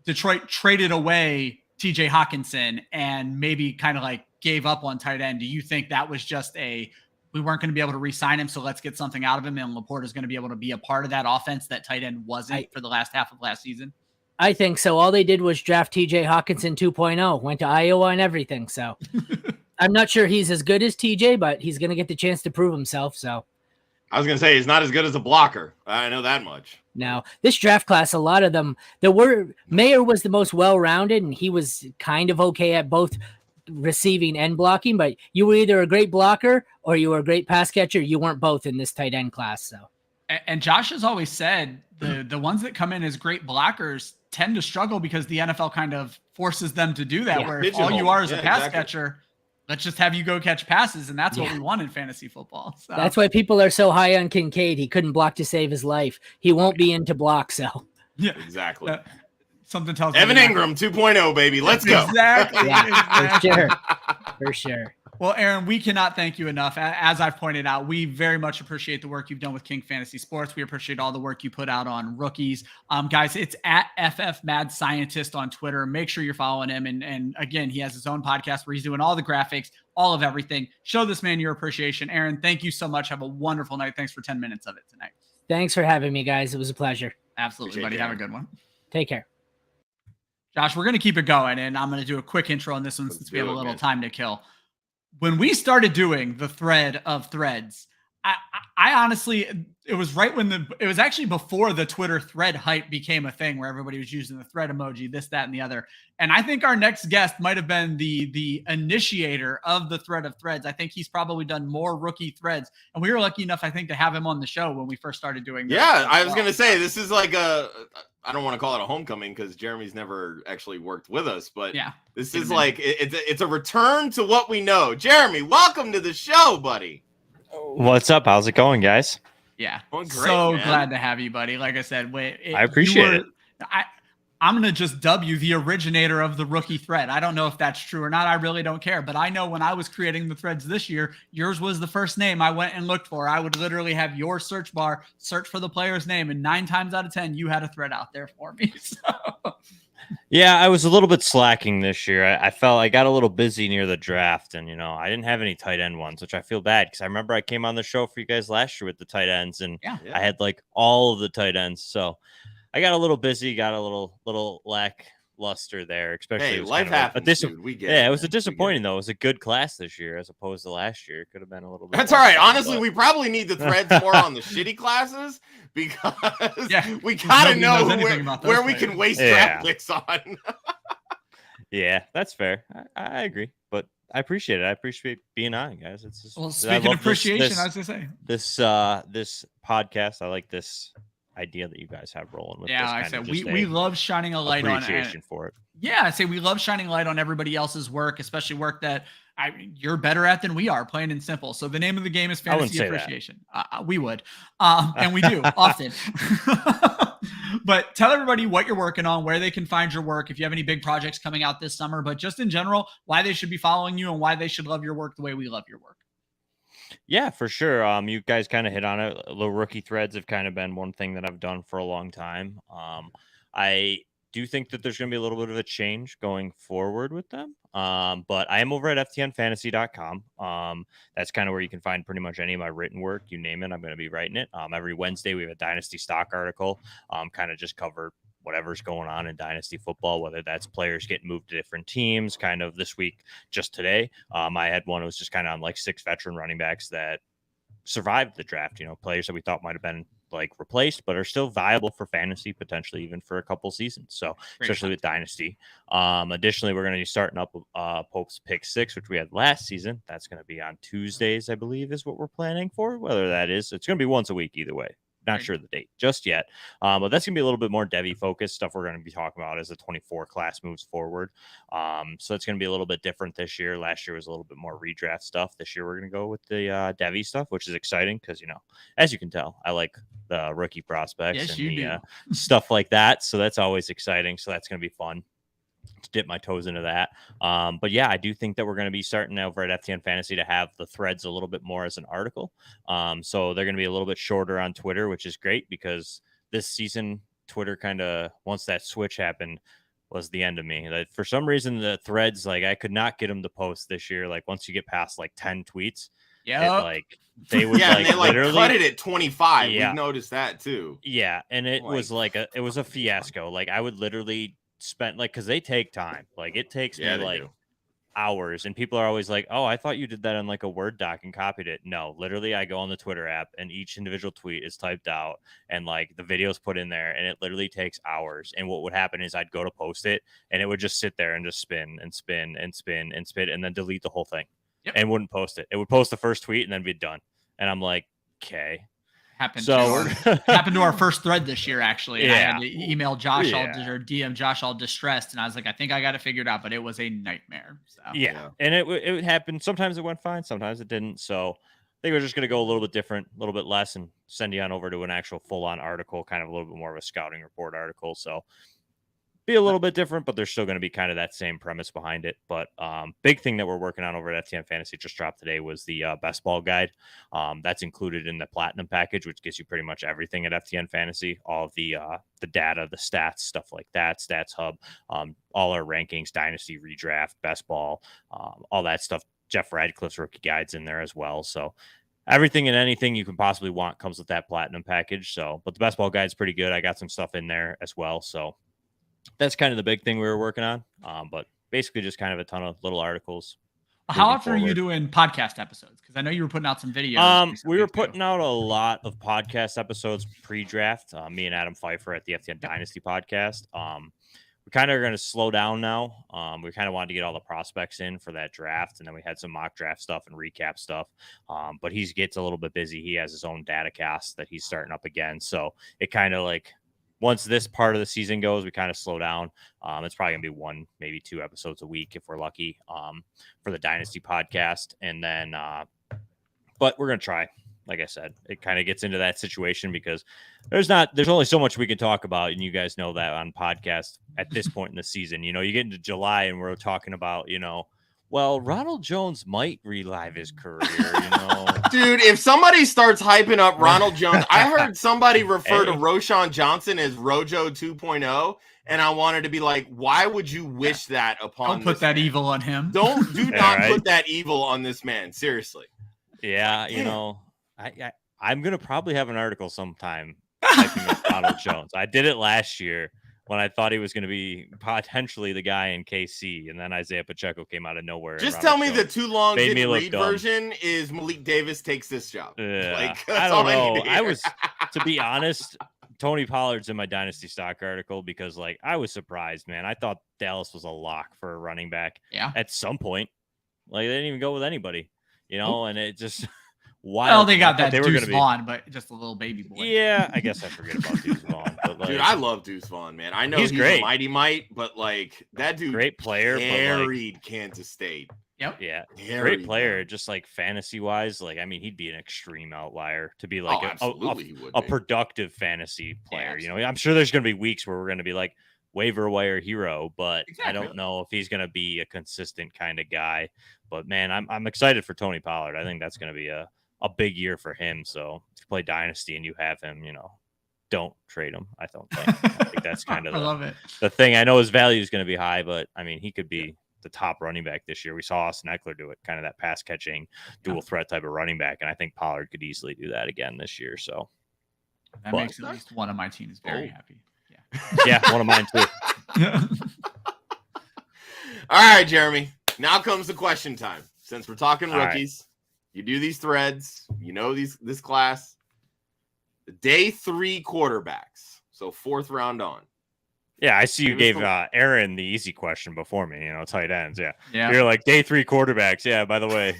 Detroit traded away TJ Hawkinson and maybe kind of like gave up on tight end. Do you think that was just we weren't going to be able to re-sign him, so let's get something out of him, and LaPorta is going to be able to be a part of that offense that tight end wasn't for the last half of last season? I think so. All they did was draft TJ Hawkinson 2.0, went to Iowa and everything. So I'm not sure he's as good as TJ, but he's going to get the chance to prove himself. So I was going to say he's not as good as a blocker. I know that much. Now, this draft class, a lot of them, Mayer was the most well-rounded, and he was kind of okay at both receiving and blocking, but you were either a great blocker or you were a great pass catcher. You weren't both in this tight end class. So, and Josh has always said the ones that come in as great blockers tend to struggle because the NFL kind of forces them to do that, where if all you are is a pass catcher, let's just have you go catch passes, and that's what we want in fantasy football. So. That's why people are so high on Kincaid. He couldn't block to save his life. He won't be into block, so. Yeah, exactly. Something tells Evan me Ingram 2.0, baby. Let's go. Exactly. For sure. Well, Aaron, we cannot thank you enough. As I've pointed out, we very much appreciate the work you've done with King Fantasy Sports. We appreciate all the work you put out on rookies. Guys, it's at FF Mad Scientist on Twitter. Make sure you're following him. And again, he has his own podcast where he's doing all the graphics, all of everything. Show this man your appreciation. Aaron, thank you so much. Have a wonderful night. Thanks for 10 minutes of it tonight. Thanks for having me, guys. It was a pleasure. Absolutely, buddy. Have a good one. Take care. Josh, we're going to keep it going, and I'm going to do a quick intro on this one since we have a little time to kill. When we started doing the thread of threads, I honestly, it was right when it was actually before the Twitter thread hype became a thing where everybody was using the thread emoji, this, that, and the other. And I think our next guest might have been the initiator of the thread of threads. I think he's probably done more rookie threads. And we were lucky enough, I think, to have him on the show when we first started doing this. Yeah, I was going to say, this is like I don't want to call it a homecoming because Jeremy's never actually worked with us, but yeah, this is like, it's a return to what we know. Jeremy, welcome to the show, buddy. What's up? How's it going, guys? Yeah. Well, great, so man. glad to have you, buddy. Like I said, I appreciate it. I'm going to just dub you the originator of the rookie thread. I don't know if that's true or not. I really don't care. But I know when I was creating the threads this year, yours was the first name I went and looked for. I would literally have your search bar search for the player's name. And 9 times out of 10, you had a thread out there for me. So. Yeah, I was a little bit slacking this year. I felt I got a little busy near the draft, and I didn't have any tight end ones, which I feel bad because I remember I came on the show for you guys last year with the tight ends, and I had like all of the tight ends. So I got a little busy, got a little lackluster there, especially. Hey, life happens, dude. We get it was a disappointing though. It was a good class this year as opposed to last year. It could have been a little bit. That's all right. Honestly, we probably need the threads more on the shitty classes because we gotta know where we can waste draft picks on. Yeah, that's fair. I agree, but I appreciate it. I appreciate being on, guys. It's just, well, speaking of appreciation, I was gonna say this podcast. I like this idea that you guys have rolling with. Yeah, I said we love shining a light on appreciation for it. Yeah, I say we love shining light on everybody else's work, especially work that you're better at than we are, plain and simple. So the name of the game is fantasy appreciation. We would, and we do often. But tell everybody what you're working on, where they can find your work, if you have any big projects coming out this summer, but just in general, why they should be following you and why they should love your work the way we love your work. Yeah, for sure. You guys kind of hit on it. Little rookie threads have kind of been one thing that I've done for a long time. I do think that there's going to be a little bit of a change going forward with them. But I am over at ftnfantasy.com. That's kind of where you can find pretty much any of my written work. You name it, I'm going to be writing it. Every Wednesday, we have a Dynasty stock article, kind of just cover whatever's going on in Dynasty football, whether that's players getting moved to different teams. Kind of this week, just today, I had one that was just kind of on like 6 veteran running backs that survived the draft, players that we thought might have been like replaced, but are still viable for fantasy, potentially even for a couple seasons. So especially with Dynasty. Additionally, we're going to be starting up Pope's Pick 6, which we had last season. That's going to be on Tuesdays, I believe, is what we're planning for. Whether that is, it's going to be once a week either way. Not sure the date just yet, but that's going to be a little bit more Devy focused stuff we're going to be talking about as the 24 class moves forward. So it's going to be a little bit different this year. Last year was a little bit more redraft stuff. This year we're going to go with the Devy stuff, which is exciting because, as you can tell, I like the rookie prospects stuff like that. So that's always exciting. So that's going to be fun to dip my toes into that. But yeah, I do think that we're going to be starting over at FTN Fantasy to have the threads a little bit more as an article. So they're going to be a little bit shorter on Twitter, which is great because this season Twitter kind of, once that switch happened, was the end of me. That for some reason the threads, like I could not get them to post this year. Like once you get past like 10 tweets, like they would and they literally cut it at 25. Yeah. We've noticed that too. Yeah, and it was it was a fiasco. Like I would literally spend because they take time. Like it takes me hours, and people are always like, "Oh, I thought you did that on like a Word doc and copied it." No, literally, I go on the Twitter app, and each individual tweet is typed out, and like the video's put in there, and it literally takes hours. And what would happen is I'd go to post it, and it would just sit there and just spin and spin and spin and spin, and then delete the whole thing, and wouldn't post it. It would post the first tweet and then be done. And I'm like, okay. Happened to our first thread this year, actually. I had to email Josh or DM Josh all distressed, and I was like, I think I got it figured out, but it was a nightmare. So and it would happen. Sometimes it went fine, sometimes it didn't. So I think we're just going to go a little bit different, a little bit less, and send you on over to an actual full-on article, kind of a little bit more of a scouting report article. So be a little bit different, but there's still going to be kind of that same premise behind it. But big thing that we're working on over at FTN Fantasy just dropped today was the best ball guide. That's included in the platinum package, which gives you pretty much everything at FTN Fantasy, all of the data, the stats, stuff like that, Stats Hub, all our rankings, Dynasty, Redraft, Best Ball, all that stuff. Jeff Radcliffe's rookie guides in there as well. So everything and anything you can possibly want comes with that platinum package. So, but the best ball guide's pretty good. I got some stuff in there as well. So that's kind of the big thing we were working on. But basically just kind of a ton of little articles. How often are you doing podcast episodes? Because I know you were putting out some videos. We were too. putting out a lot of podcast episodes pre-draft. Me and Adam Pfeiffer at the FTN Dynasty podcast. We kind of are going to slow down now. We kind of wanted to get all the prospects in for that draft, and then we had some mock draft stuff and recap stuff. But he gets a little bit busy. He has his own data cast that he's starting up again. So it kind of like once this part of the season goes, we kind of slow down. It's probably going to be 1, maybe 2 episodes a week if we're lucky for the Dynasty podcast. And then, but we're going to try. Like I said, it kind of gets into that situation because there's only so much we can talk about. And you guys know that on podcast at this point in the season, you get into July and we're talking about, well, Ronald Jones might relive his career, Dude, if somebody starts hyping up Ronald Jones, I heard somebody refer to Roshan Johnson as Rojo 2.0. And I wanted to be like, why would you wish that upon Don't put that evil on him. Do not put that evil on this man. Seriously. Yeah. I'm going to probably have an article sometime typing up Ronald Jones. I did it last year when I thought he was going to be potentially the guy in KC, and then Isaiah Pacheco came out of nowhere. Just tell me the too long didn't read version is Malik Davis takes this job. I don't know. I was, to be honest, Tony Pollard's in my Dynasty stock article because, I was surprised, man. I thought Dallas was a lock for a running back at some point. They didn't even go with anybody, and it just... Well, they got that Deuce Vaughn, but just a little baby boy. Yeah, I guess I forget about Deuce Vaughn. But dude, I love Deuce Vaughn, man. I know he's great. A mighty might, but that dude great player, carried Kansas State. Yep. Yeah. Great player, just fantasy wise. He'd be an extreme outlier to be a productive fantasy player. I'm sure there's gonna be weeks where we're gonna be waiver wire hero, but I don't know if he's gonna be a consistent kind of guy. But man, I'm excited for Tony Pollard. I think that's gonna be a big year for him. So if you play Dynasty and you have him, don't trade him. I think that's kind of I love it. The thing. I know his value is going to be high, but I mean, he could be the top running back this year. We saw Austin Eckler do it, kind of that pass catching dual threat type of running back. And I think Pollard could easily do that again this year. So that makes at least one of my teams very happy. Yeah, one of mine too. All right, Jeremy. Now comes the question time. Since we're talking rookies, you do these threads, this class. The day 3 quarterbacks, so 4th round on. Yeah, I see you gave Aaron the easy question before me, tight ends. Yeah. You're day 3 quarterbacks. Yeah, by the way,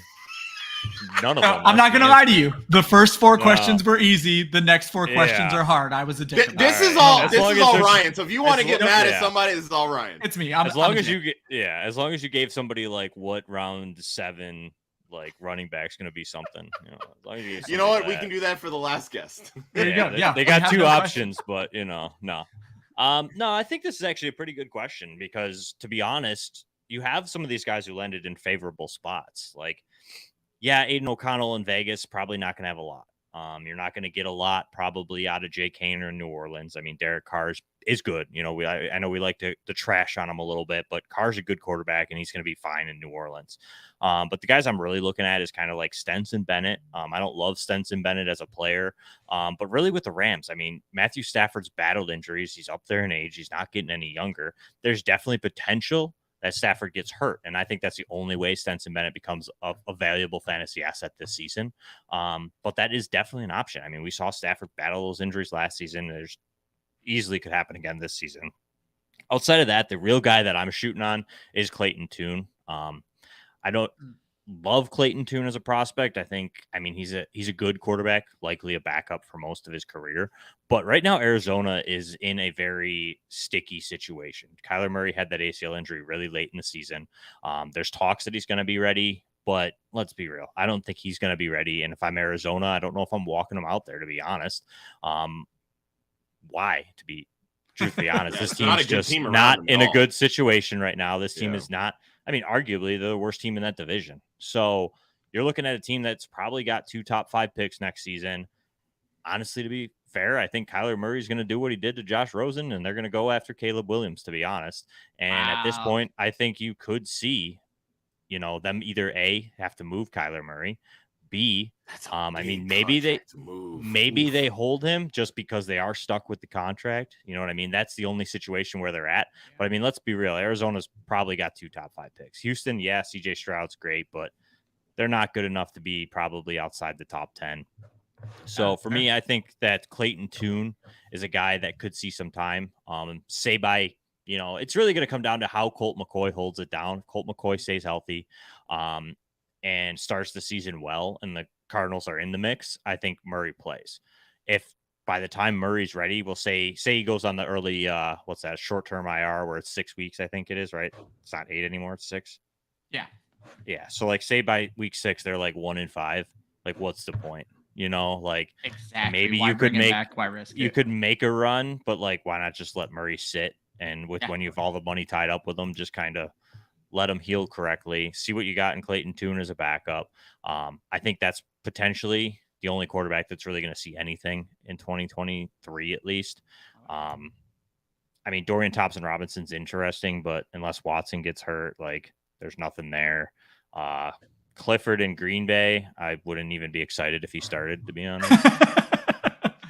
none of them. I'm not going to lie to you. The first 4 questions were easy. The next 4 questions are hard. I was a dick. This is all Ryan. So if you want to get mad at somebody, this is all Ryan. It's me. As long as you gave somebody what round 7 running back's going to be something. As long as you know what? We can do that for the last guest. There you go. Yeah. They got 2 options, but no. No, I think this is actually a pretty good question because, to be honest, you have some of these guys who landed in favorable spots. Aiden O'Connell in Vegas, probably not going to have a lot. You're not going to get a lot probably out of Jay Kane or New Orleans. I mean, Derek Carr is good. I know we like to trash on him a little bit, but Carr's a good quarterback and he's going to be fine in New Orleans. But the guys I'm really looking at is kind of Stenson Bennett. I don't love Stenson Bennett as a player, but really with the Rams, I mean, Matthew Stafford's battled injuries. He's up there in age. He's not getting any younger. There's definitely potential that Stafford gets hurt. And I think that's the only way Stenson Bennett becomes a valuable fantasy asset this season. But that is definitely an option. I mean, we saw Stafford battle those injuries last season. There's easily could happen again this season. Outside of that, the real guy that I'm shooting on is Clayton Tune. I don't love Clayton Tune as a prospect. I mean, he's a good quarterback, likely a backup for most of his career. But right now, Arizona is in a very sticky situation. Kyler Murray had that ACL injury really late in the season. There's talks that he's going to be ready, but let's be real. I don't think he's going to be ready. And if I'm Arizona, I don't know if I'm walking him out there, to be honest. Why? To be truthfully honest, this team's just not in a good situation right now. This team is not. I mean, arguably the worst team in that division. So you're looking at a team that's probably got 2 top 5 picks next season. Honestly, to be fair, I think Kyler Murray's going to do what he did to Josh Rosen, and they're going to go after Caleb Williams, to be honest. And at this point, I think you could see, them either A, have to move Kyler Murray, be. That's I mean, maybe they Oof. hold him just because they are stuck with the contract. You know what I mean? That's the only situation where they're at. But I mean, let's be real. Arizona's probably got 2 top 5 picks. Houston, yeah, CJ Stroud's great, but they're not good enough to be probably outside the top 10. So for me, I think that Clayton Tune is a guy that could see some time. Say by, you know, it's really going to come down to how Colt McCoy holds it down. Colt McCoy stays healthy and starts the season well, and the Cardinals are in the mix. I think Murray plays. If by the time Murray's ready, we'll say he goes on the early, short-term IR where it's 6 weeks, I think it is, right? It's not 8 anymore. It's 6. Yeah. Yeah. So like say by week 6, they're like 1-5. Like what's the point? You know, like Exactly. maybe Why you could bring him make back? Why risk you it? could make a run, but like why not just let Murray sit and when you have all the money tied up with him, just kind of let him heal correctly. See what you got in Clayton Tune as a backup. I think that's potentially the only quarterback that's really going to see anything in 2023 at least. I mean, Dorian Thompson-Robinson's interesting, but unless Watson gets hurt, like there's nothing there. Clifford in Green Bay, I wouldn't even be excited if he started, to be honest.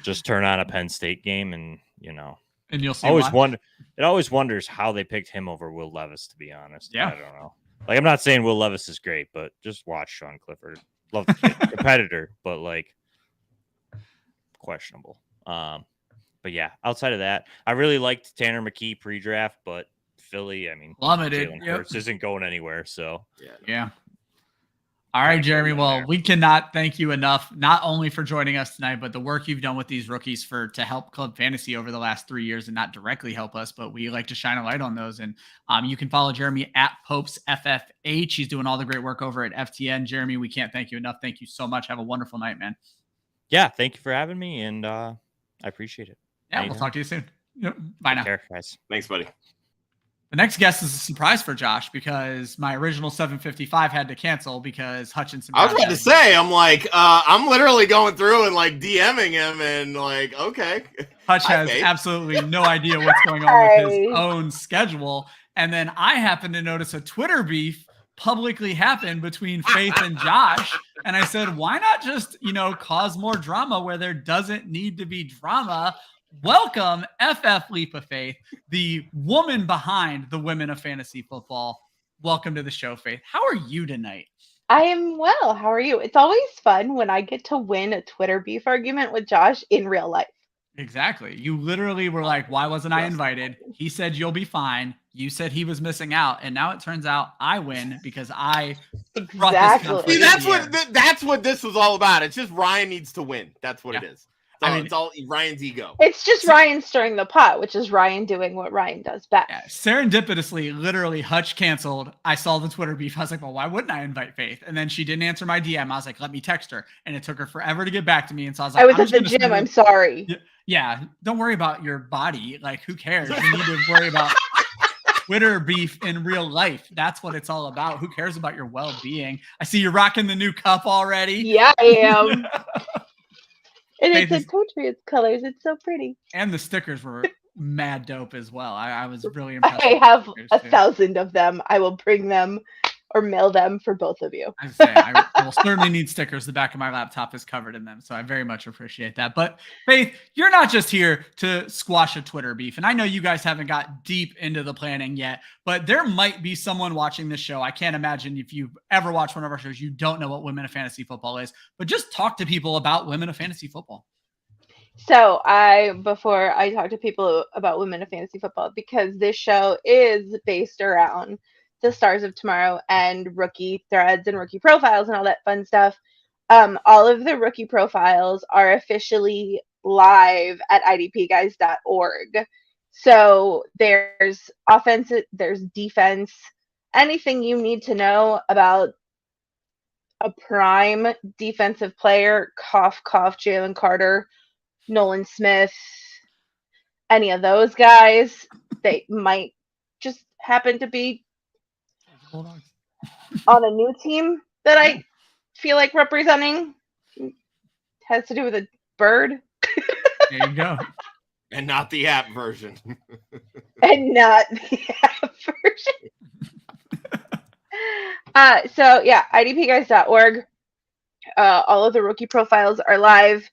Just turn on a Penn State game and, you know. And you'll see it always wonders how they picked him over Will Levis, to be honest. Yeah. I don't know. Like, I'm not saying Will Levis is great, but just watch Sean Clifford. Love the kid. Competitor, but like questionable. But yeah, outside of that, I really liked Tanner McKee pre-draft, but Philly, I mean, plummeted. Jalen Hurts isn't going anywhere. So Yeah. All right, Jeremy. Well, we cannot thank you enough, not only for joining us tonight, but the work you've done with these rookies to help Club Fantasy over the last 3 years, and not directly help us, but we like to shine a light on those. And you can follow Jeremy at Popes FFH. He's doing all the great work over at FTN. Jeremy, we can't thank you enough. Thank you so much. Have a wonderful night, man. Yeah, thank you for having me, and I appreciate it. Yeah, We'll talk to you soon. Yep. Bye now. Take care, guys. Thanks, buddy. The next guest is a surprise for Josh because my original 755 had to cancel because Hutchinson. I was about to say, I'm like, I'm literally going through and like DMing him and like, okay. Hutch has absolutely no idea what's going on with his own schedule. And then I happened to notice a Twitter beef publicly happened between Faith and Josh. And I said, why not just, cause more drama where there doesn't need to be drama? Welcome, FF Leap of Faith, the woman behind the Women of Fantasy Football. Welcome to the show, Faith. How are you tonight? I am well. How are you? It's always fun when I get to win a Twitter beef argument with Josh in real life. Exactly. You literally were like, why wasn't I invited? He said, you'll be fine. You said he was missing out. And now it turns out I win because I brought this conflict. See, that's what this was all about. It's just Ryan needs to win. That's what it is. It's all Ryan's ego. It's just Ryan stirring the pot, which is Ryan doing what Ryan does best. Yeah, serendipitously, literally, Hutch canceled. I saw the Twitter beef. I was like, well, why wouldn't I invite Faith? And then she didn't answer my DM. I was like, let me text her. And it took her forever to get back to me. And so I was like, I was at the gym. I'm sorry. Yeah. Don't worry about your body. Like, who cares? You need to worry about Twitter beef in real life. That's what it's all about. Who cares about your well-being? I see you're rocking the new cup already. Yeah, I am. And it's in Patriots colors. It's so pretty. And the stickers were mad dope as well. I was really impressed. I have 1,000 of them. I will bring them or mail them for both of you. I will certainly need stickers. The back of my laptop is covered in them. So I very much appreciate that. But Faith, you're not just here to squash a Twitter beef. And I know you guys haven't got deep into the planning yet, but there might be someone watching this show. I can't imagine if you've ever watched one of our shows, you don't know what Women of Fantasy Football is, but just talk to people about Women of Fantasy Football. So before I talk to people about Women of Fantasy Football, because this show is based around the Stars of Tomorrow and rookie threads and rookie profiles and all that fun stuff. All of the rookie profiles are officially live at idpguys.org. So there's offense, there's defense, anything you need to know about a prime defensive player, cough, Jalen Carter, Nolan Smith, any of those guys, they might just happen to be on a new team that I feel like representing. Has to do with a bird. There you go. And not the app version. And not the app version. So yeah, idpguys.org. All of the rookie profiles are live.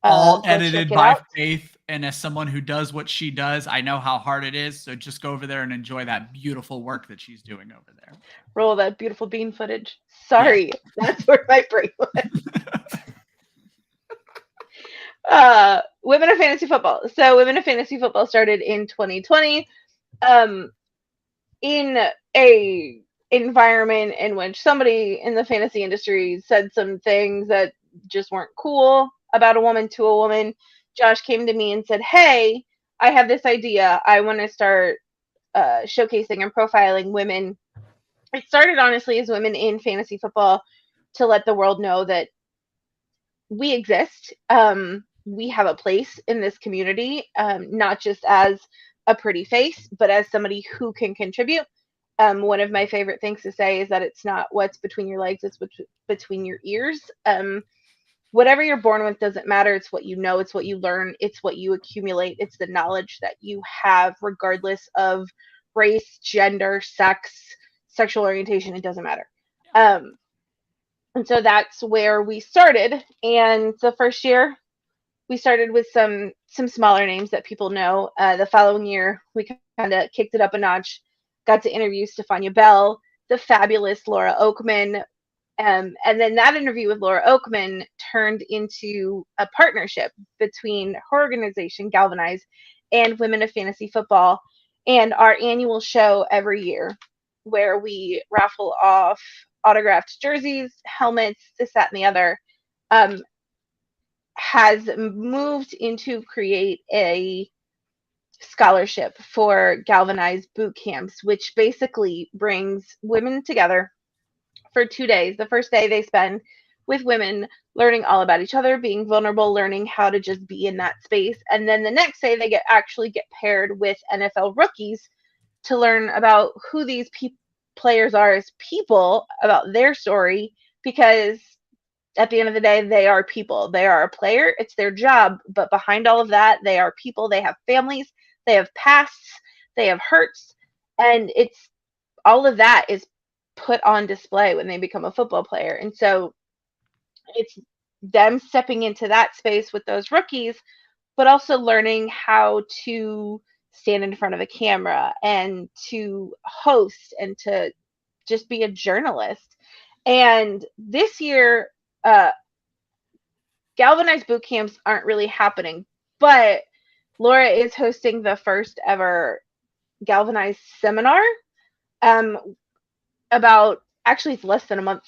All So edited check it by out. Faith. And as someone who does what she does, I know how hard it is. So just go over there and enjoy that beautiful work that she's doing over there. Roll that beautiful bean footage. Sorry, that's where my brain went. Women of Fantasy Football. So Women of Fantasy Football started in 2020 in a environment in which somebody in the fantasy industry said some things that just weren't cool about a woman to a woman. Josh came to me and said, hey, I have this idea. I want to start showcasing and profiling women. It started honestly as women in fantasy football to let the world know that we exist. We have a place in this community, not just as a pretty face, but as somebody who can contribute. One of my favorite things to say is that it's not what's between your legs, it's between your ears. Whatever you're born with doesn't matter. It's what you know. It's what you learn. It's what you accumulate. It's the knowledge that you have, regardless of race, gender, sex, sexual orientation. It doesn't matter. And so that's where we started. And the first year, we started with some smaller names that people know. The following year, we kind of kicked it up a notch. Got to interview Stefania Bell, the fabulous Laura Oakman. And then that interview with Laura Oakman turned into a partnership between her organization, Galvanize, and Women of Fantasy Football, and our annual show every year, where we raffle off autographed jerseys, helmets, this, that, and the other, has moved into create a scholarship for Galvanize boot camps, which basically brings women together for 2 days. The first day they spend with women learning all about each other, being vulnerable, learning how to just be in that space. And then the next day they actually get paired with NFL rookies to learn about who these players are as people, about their story, because at the end of the day, they are people. They are a player. It's their job. But behind all of that, they are people. They have families. They have pasts. They have hurts. And it's all of that is put on display when they become a football player. And so it's them stepping into that space with those rookies, but also learning how to stand in front of a camera and to host and to just be a journalist. And this year, Galvanized boot camps aren't really happening, but Laura is hosting the first ever Galvanized seminar. Actually it's less than a month,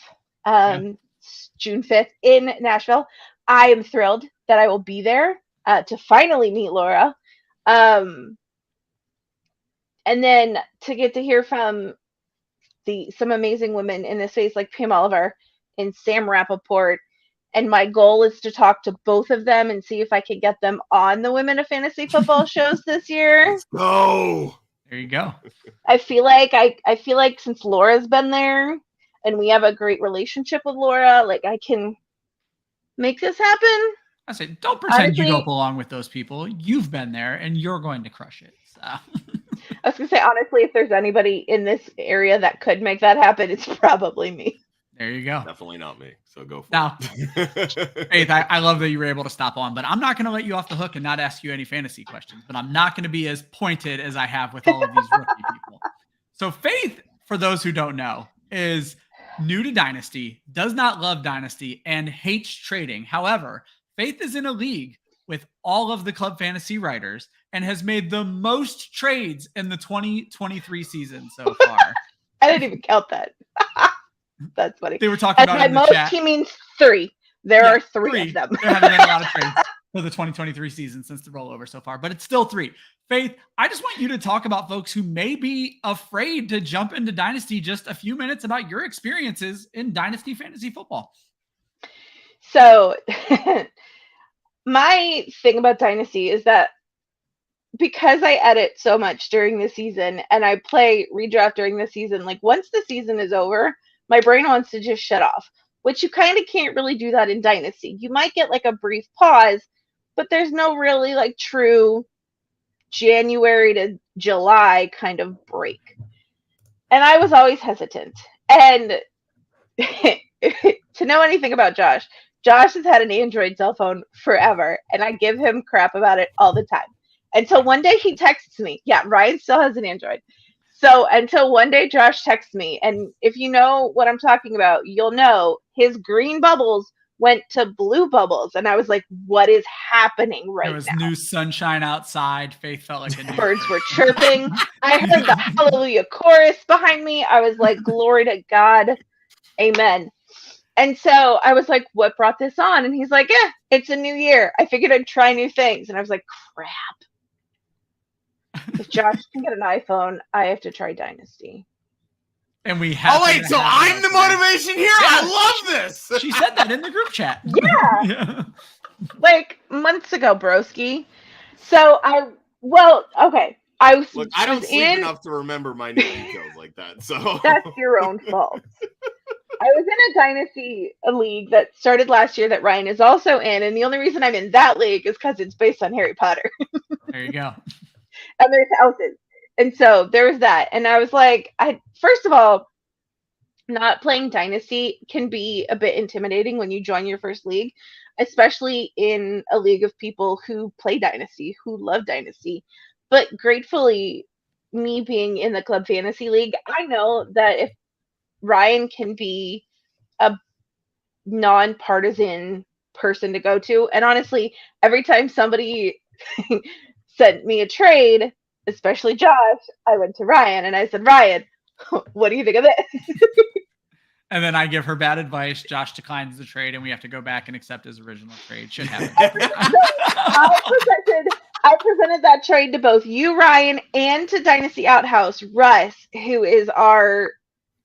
June 5th in Nashville. I am thrilled that I will be there to finally meet Laura, and then to get to hear from some amazing women in this space like Pam Oliver and Sam Rappaport. And my goal is to talk to both of them and see if I can get them on the Women of Fantasy Football shows this year. Let's go. There you go. I feel like since Laura's been there and we have a great relationship with Laura, like I can make this happen. I say, don't pretend Honestly, you don't belong with those people. You've been there and you're going to crush it. So. I was going to say, honestly, if there's anybody in this area that could make that happen, it's probably me. There you go. Definitely not me. So go for now, it. Faith, I love that you were able to stop on, but I'm not going to let you off the hook and not ask you any fantasy questions, but I'm not going to be as pointed as I have with all of these rookie people. So Faith, for those who don't know, is new to Dynasty, does not love Dynasty, and hates trading. However, Faith is in a league with all of the Club Fantasy writers and has made the most trades in the 2023 season so far. I didn't even count that. That's funny. They were talking about it in the chat. He means 3. There are three of them. There haven't been a lot of trades for the 2023 season since the rollover so far, but it's still 3. Faith, I just want you to talk about folks who may be afraid to jump into Dynasty, just a few minutes about your experiences in Dynasty Fantasy Football. So my thing about Dynasty is that because I edit so much during the season and I play redraft during the season, like once the season is over, my brain wants to just shut off, which you kind of can't really do that in Dynasty. You might get like a brief pause, but there's no really like true January to July kind of break. And I was always hesitant. And to know anything about Josh, Josh has had an Android cell phone forever, and I give him crap about it all the time. Until one day he texts me. Yeah, Ryan still has an Android. So until one day Josh texts me, and if you know what I'm talking about, you'll know his green bubbles went to blue bubbles. And I was like, what is happening right now? There was new sunshine outside. Faith felt like a new birds were chirping. I heard the hallelujah chorus behind me. I was like, glory to God. Amen. And so I was like, what brought this on? And he's like, yeah, it's a new year. I figured I'd try new things. And I was like, crap. If Josh can get an iPhone, I have to try Dynasty. And we have. Oh wait, so I'm the motivation here. Yeah. I love this. She said that in the group chat. Yeah. Yeah. Like months ago, broski. So I was Look, I don't sleep enough to remember my new details like that. So that's your own fault. I was in a Dynasty league that started last year that Ryan is also in, and the only reason I'm in that league is because it's based on Harry Potter. There you go. And there's houses. And so there was that. And I was like, first of all, not playing Dynasty can be a bit intimidating when you join your first league, especially in a league of people who play Dynasty, who love Dynasty. But gratefully, me being in the Club Fantasy League, I know that if Ryan can be a nonpartisan person to go to, and honestly, every time somebody sent me a trade, especially Josh, I went to Ryan and I said, Ryan, what do you think of this? And then I give her bad advice. Josh declines the trade, and we have to go back and accept his original trade. Should happen. I presented that trade to both you, Ryan, and to Dynasty Outhouse, Russ, who is our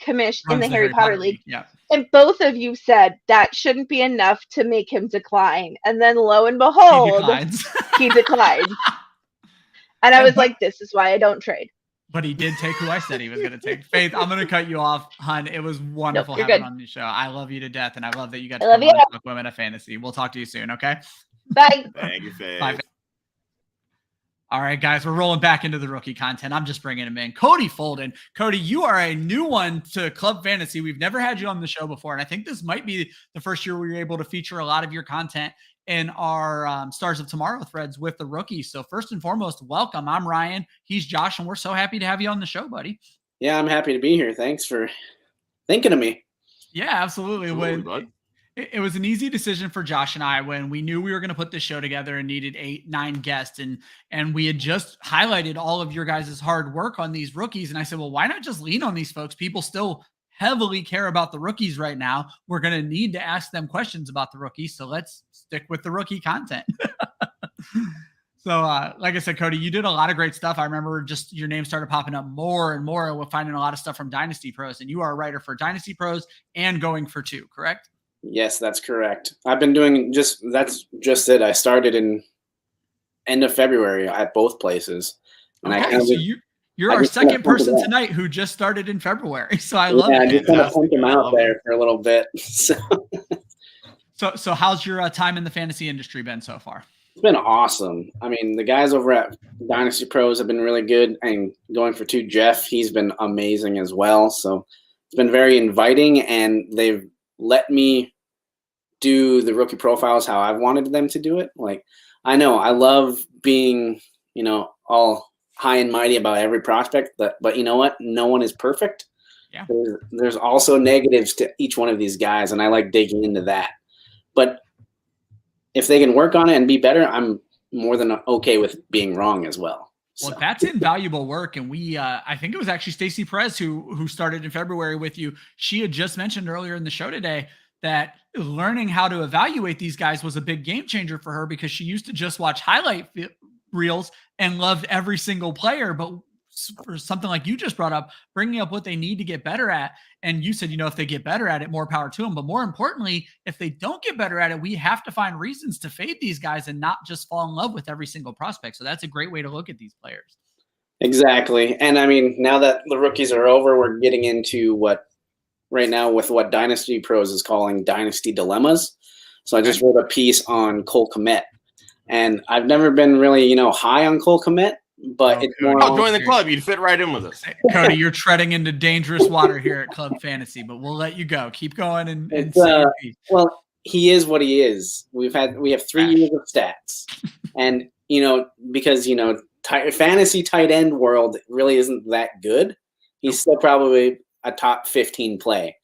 commish in the Harry Potter League. Yeah. And both of you said that shouldn't be enough to make him decline. And then lo and behold, he declines. And I was like, this is why I don't trade. But he did take who I said he was going to take. Faith, I'm going to cut you off, hun. It was wonderful having you on the show. I love you to death, and I love that you got to come on and talk Women of Fantasy. We'll talk to you soon, okay? Bye. Thank you, Faith. Bye, Faith. All right, guys, we're rolling back into the rookie content. I'm just bringing him in. Cody Folden. Cody, you are a new one to Club Fantasy. We've never had you on the show before, and I think this might be the first year we were able to feature a lot of your content in our Stars of Tomorrow threads with the rookies. So first and foremost, welcome. I'm Ryan. He's Josh, and we're so happy to have you on the show, buddy. Yeah, I'm happy to be here. Thanks for thinking of me. Yeah, absolutely. It was an easy decision for Josh and I when we knew we were going to put this show together and needed 8-9 guests. And we had just highlighted all of your guys' hard work on these rookies. And I said, well, why not just lean on these folks? People still heavily care about the rookies right now. We're going to need to ask them questions about the rookies. So let's stick with the rookie content. So like I said, Cody, you did a lot of great stuff. I remember just your name started popping up more and more. We're finding a lot of stuff from Dynasty Pros, and you are a writer for Dynasty Pros and Going for Two, correct? Yes, that's correct. I've been doing that's just it. I started in end of February at both places. And okay, so you're our second person tonight who just started in February. So I love it. I just kind of pumped him out there for a little bit. So how's your time in the fantasy industry been so far? It's been awesome. I mean, the guys over at Dynasty Pros have been really good, and Going for Two, Jeff, he's been amazing as well. So it's been very inviting, and they've let me do the rookie profiles how I wanted them to do it. Like, I know I love being, all high and mighty about every prospect, but you know what? No one is perfect. Yeah. There's also negatives to each one of these guys, and I like digging into that. But if they can work on it and be better, I'm more than okay with being wrong as well. Well, that's invaluable work. And I think it was actually Stacy Perez who started in February with you. She had just mentioned earlier in the show today that learning how to evaluate these guys was a big game changer for her, because she used to just watch highlight reels and loved every single player. But for something like you just brought up, bringing up what they need to get better at. And you said, if they get better at it, more power to them. But more importantly, if they don't get better at it, we have to find reasons to fade these guys and not just fall in love with every single prospect. So that's a great way to look at these players. Exactly. And I mean, now that the rookies are over, we're getting into what Dynasty Pros is calling Dynasty Dilemmas. So I just wrote a piece on Cole Kmet. And I've never been really, high on Cole Kmet, but it's more. Oh, join the club. You'd fit right in with us. Cody, you're treading into dangerous water here at Club Fantasy, but we'll let you go. Keep going and well, he is what he is. We have 3 years of stats, and because fantasy tight end world really isn't that good. He's still probably a top 15 play,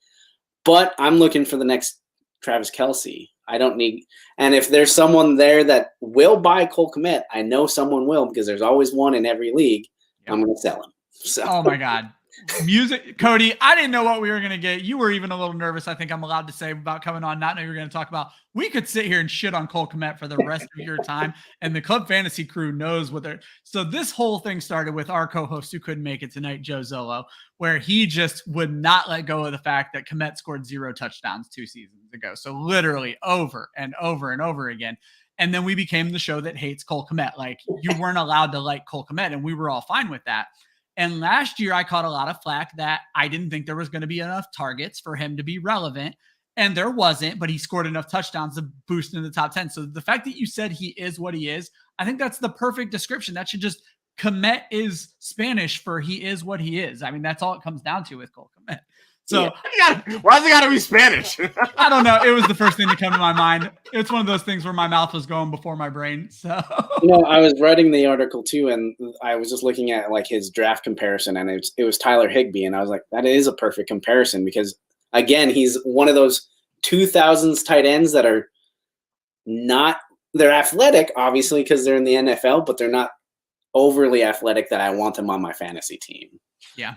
but I'm looking for the next Travis Kelce. I don't need, and if there's someone there that will buy Cole Kmet, I know someone will because there's always one in every league. Yep. I'm going to sell him. So. Oh my God. Music, Cody, I didn't know what we were going to get. You were even a little nervous, I think I'm allowed to say, about coming on, not know you were going to talk about. We could sit here and shit on Cole Kmet for the rest of your time, and the Club Fantasy crew knows what they're. So this whole thing started with our co-host who couldn't make it tonight, Joe Zolo, where he just would not let go of the fact that Kmet scored 0 touchdowns 2 seasons ago. So literally over and over and over again. And then we became the show that hates Cole Kmet. Like, you weren't allowed to like Cole Kmet, and we were all fine with that. And last year I caught a lot of flack that I didn't think there was going to be enough targets for him to be relevant. And there wasn't, but he scored enough touchdowns to boost into the top 10. So the fact that you said he is what he is, I think that's the perfect description. That should just, Kmet is Spanish for he is what he is. I mean, that's all it comes down to with Cole Kmet. So why's it got to be Spanish? I don't know. It was the first thing to come to my mind. It's one of those things where my mouth was going before my brain. So I was writing the article too, and I was just looking at like his draft comparison, and it was Tyler Higbee, and I was like, that is a perfect comparison because again, he's one of those 2000s tight ends that are not. They're athletic, obviously, because they're in the NFL, but they're not overly athletic that I want them on my fantasy team. Yeah.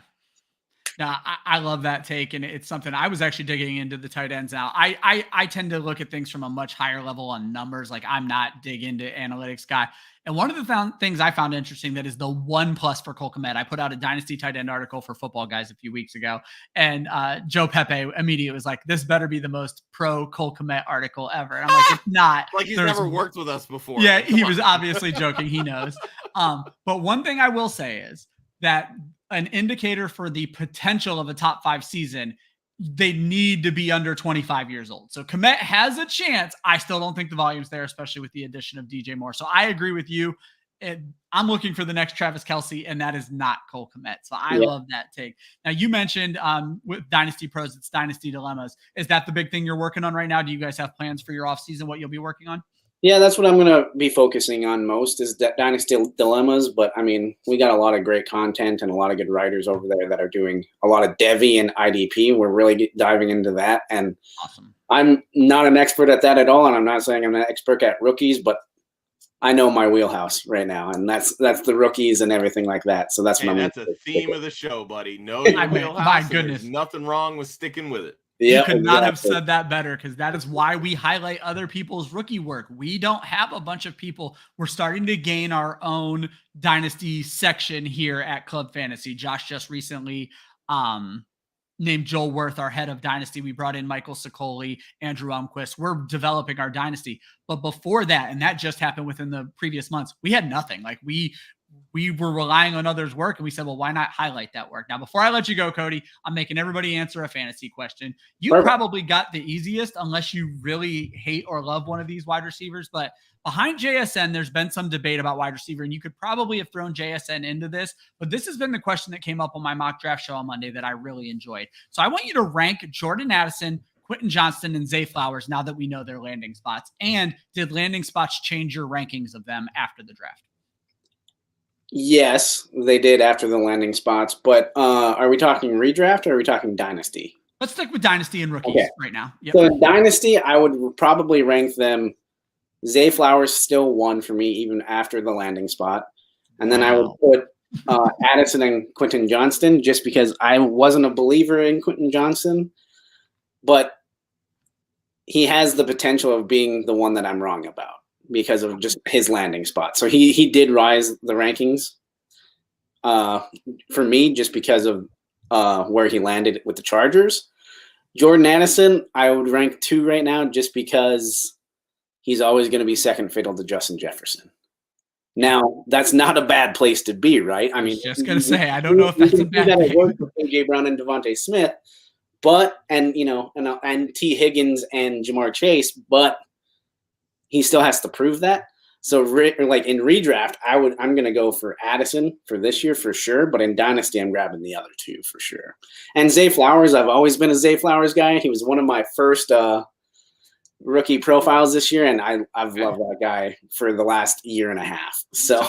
No, I love that take, and it's something I was actually digging into the tight ends now. I tend to look at things from a much higher level on numbers. Like, I'm not dig into analytics guy. And one of the things I found interesting that is the one plus for Cole Kmet, I put out a Dynasty tight end article for Football Guys a few weeks ago, and Joe Pepe immediately was like, this better be the most pro Cole Kmet article ever. And I'm like, it's not. Like, he's never worked with us before. Yeah, like, he was obviously joking. He knows. But one thing I will say is that an indicator for the potential of a top 5 season, they need to be under 25 years old. So Kmet has a chance. I still don't think the volume's there, especially with the addition of DJ Moore. So I agree with you. I'm looking for the next Travis Kelce, and that is not Cole Kmet. So I love that take. Now, you mentioned with Dynasty Pros, it's Dynasty Dilemmas. Is that the big thing you're working on right now? Do you guys have plans for your offseason, what you'll be working on? Yeah, that's what I'm going to be focusing on most is Dynasty Dilemmas. But, I mean, we got a lot of great content and a lot of good writers over there that are doing a lot of Devi and IDP. We're really diving into that. And awesome. I'm not an expert at that at all, and I'm not saying I'm an expert at rookies, but I know my wheelhouse right now, and that's the rookies and everything like that. So that's what I'm. That's a theme of the show, buddy. Know your wheelhouse. My goodness, there's nothing wrong with sticking with it. You could not have said that better, because that is why we highlight other people's rookie work. We don't have a bunch of people. We're starting to gain our own Dynasty section here at Club Fantasy. Josh just recently named Joel Worth our head of Dynasty. We brought in Michael Sicoli, Andrew Umquist. We're developing our Dynasty. But before that, and that just happened within the previous months, we had nothing. Like, we were relying on others' work, and we said, well, why not highlight that work? Now, before I let you go, Cody, I'm making everybody answer a fantasy question. You probably got the easiest, unless you really hate or love one of these wide receivers. But behind JSN, there's been some debate about wide receiver, and you could probably have thrown JSN into this. But this has been the question that came up on my mock draft show on Monday that I really enjoyed. So I want you to rank Jordan Addison, Quentin Johnston, and Zay Flowers now that we know their landing spots. And did landing spots change your rankings of them after the draft? Yes, they did after the landing spots, but are we talking redraft or are we talking dynasty? Let's stick with dynasty and rookies right now. Yep. So dynasty, I would probably rank them. Zay Flowers still won for me even after the landing spot. And then I would put Addison and Quentin Johnston just because I wasn't a believer in Quentin Johnston, but he has the potential of being the one that I'm wrong about because of just his landing spot. So he did rise the rankings for me just because of where he landed with the Chargers. Jordan Addison, I would rank 2 right now just because he's always going to be second fiddle to Justin Jefferson. Now, that's not a bad place to be, right? I mean, just going to say, I don't know if that's a bad thing. Work for A.J. Brown and Devontae Smith, but and T. Higgins and Jamar Chase, but he still has to prove that. So like in redraft, I'm going to go for Addison for this year for sure. But in Dynasty, I'm grabbing the other two for sure. And Zay Flowers, I've always been a Zay Flowers guy. He was one of my first rookie profiles this year, and I've loved that guy for the last year and a half. So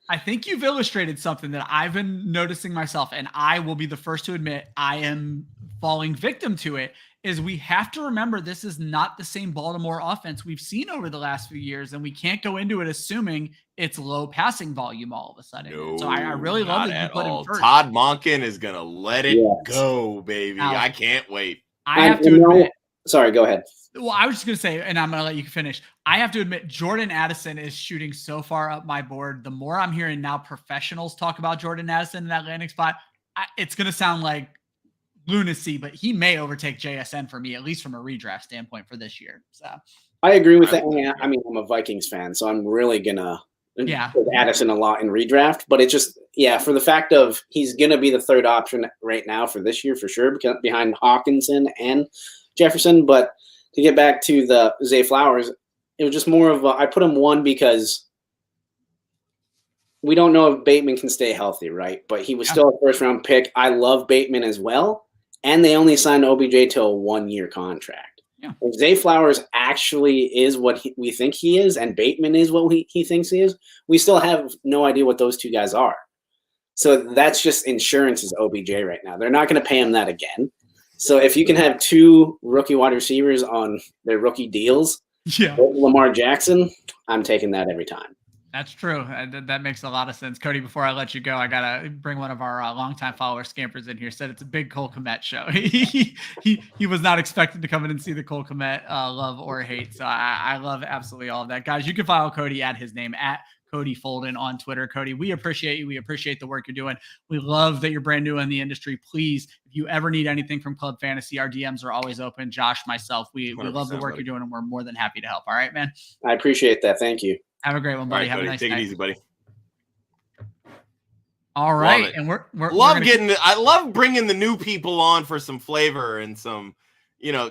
I think you've illustrated something that I've been noticing myself, and I will be the first to admit I am falling victim to it, is we have to remember this is not the same Baltimore offense we've seen over the last few years, and we can't go into it assuming it's low passing volume all of a sudden. No, so I really love that you put him first. Todd Monken is going to let it go, baby. Now, I can't wait. I have to admit. Sorry, go ahead. Well, I was just going to say, and I'm going to let you finish. I have to admit, Jordan Addison is shooting so far up my board. The more I'm hearing now professionals talk about Jordan Addison in that landing spot, it's going to sound like lunacy, but he may overtake JSN for me, at least from a redraft standpoint for this year. So I agree with that. I mean, I'm a Vikings fan, so I'm really going to put Addison a lot in redraft. But it's just, for the fact of he's going to be the third option right now for this year for sure, behind Hawkinson and Jefferson. But to get back to the Zay Flowers, it was just more of I put him 1 because we don't know if Bateman can stay healthy, right? But he was still a first-round pick. I love Bateman as well, and they only signed OBJ to a 1-year contract. Yeah. If Zay Flowers actually is what we think he is, and Bateman is what he thinks he is, we still have no idea what those two guys are. So that's just insurance as OBJ right now. They're not going to pay him that again. So if you can have 2 rookie wide receivers on their rookie deals, Lamar Jackson, I'm taking that every time. That's true. That makes a lot of sense. Cody, before I let you go, I got to bring one of our longtime followers, Scampers, in here. Said it's a big Cole Kmet show. He was not expected to come in and see the Cole Kmet love or hate. So I love absolutely all of that. Guys, you can follow Cody at his name, at Cody Folden on Twitter. Cody, we appreciate you. We appreciate the work you're doing. We love that you're brand new in the industry. Please, if you ever need anything from Club Fantasy, our DMs are always open. Josh, myself, we love the work you're doing, and we're more than happy to help. All right, man? I appreciate that. Thank you. Have a great one, buddy. All right, Have Cody, a nice take night. it easy, buddy. All right, and we're I love bringing the new people on for some flavor and some,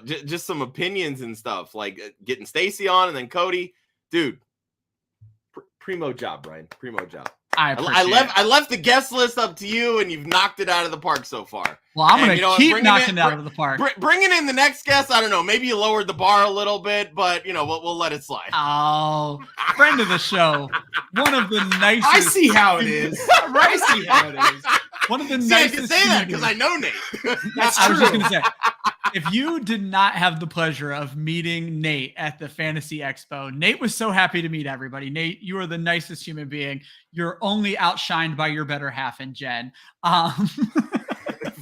just some opinions and stuff, like getting Stacy on and then Cody, dude. Primo job, Brian. Primo job. I left the guest list up to you, and you've knocked it out of the park so far. Well, I'm going to keep knocking it out of the park. Bringing in the next guest, I don't know. Maybe you lowered the bar a little bit, but we'll let it slide. Oh, friend of the show, one of the nicest. I see how it is. I see how it is. One of the nicest. nicest. I can say that because I know Nate. That's true. I was just going to say, if you did not have the pleasure of meeting Nate at the Fantasy Expo, Nate was so happy to meet everybody. Nate, you are the nicest human being. You're only outshined by your better half in Jen.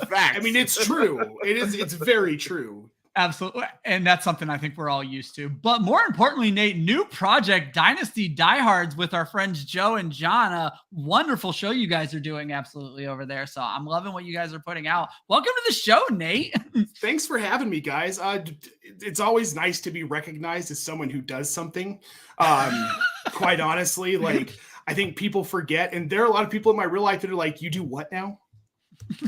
Facts. I mean, it's true. It's very true. Absolutely. And that's something I think we're all used to. But more importantly, Nate, new project, Dynasty Diehards with our friends Joe and John. A wonderful show you guys are doing absolutely over there. So I'm loving what you guys are putting out. Welcome to the show, Nate. Thanks for having me, guys. It's always nice to be recognized as someone who does something. Quite honestly, like I think people forget, and there are a lot of people in my real life that are like, "You do what now?"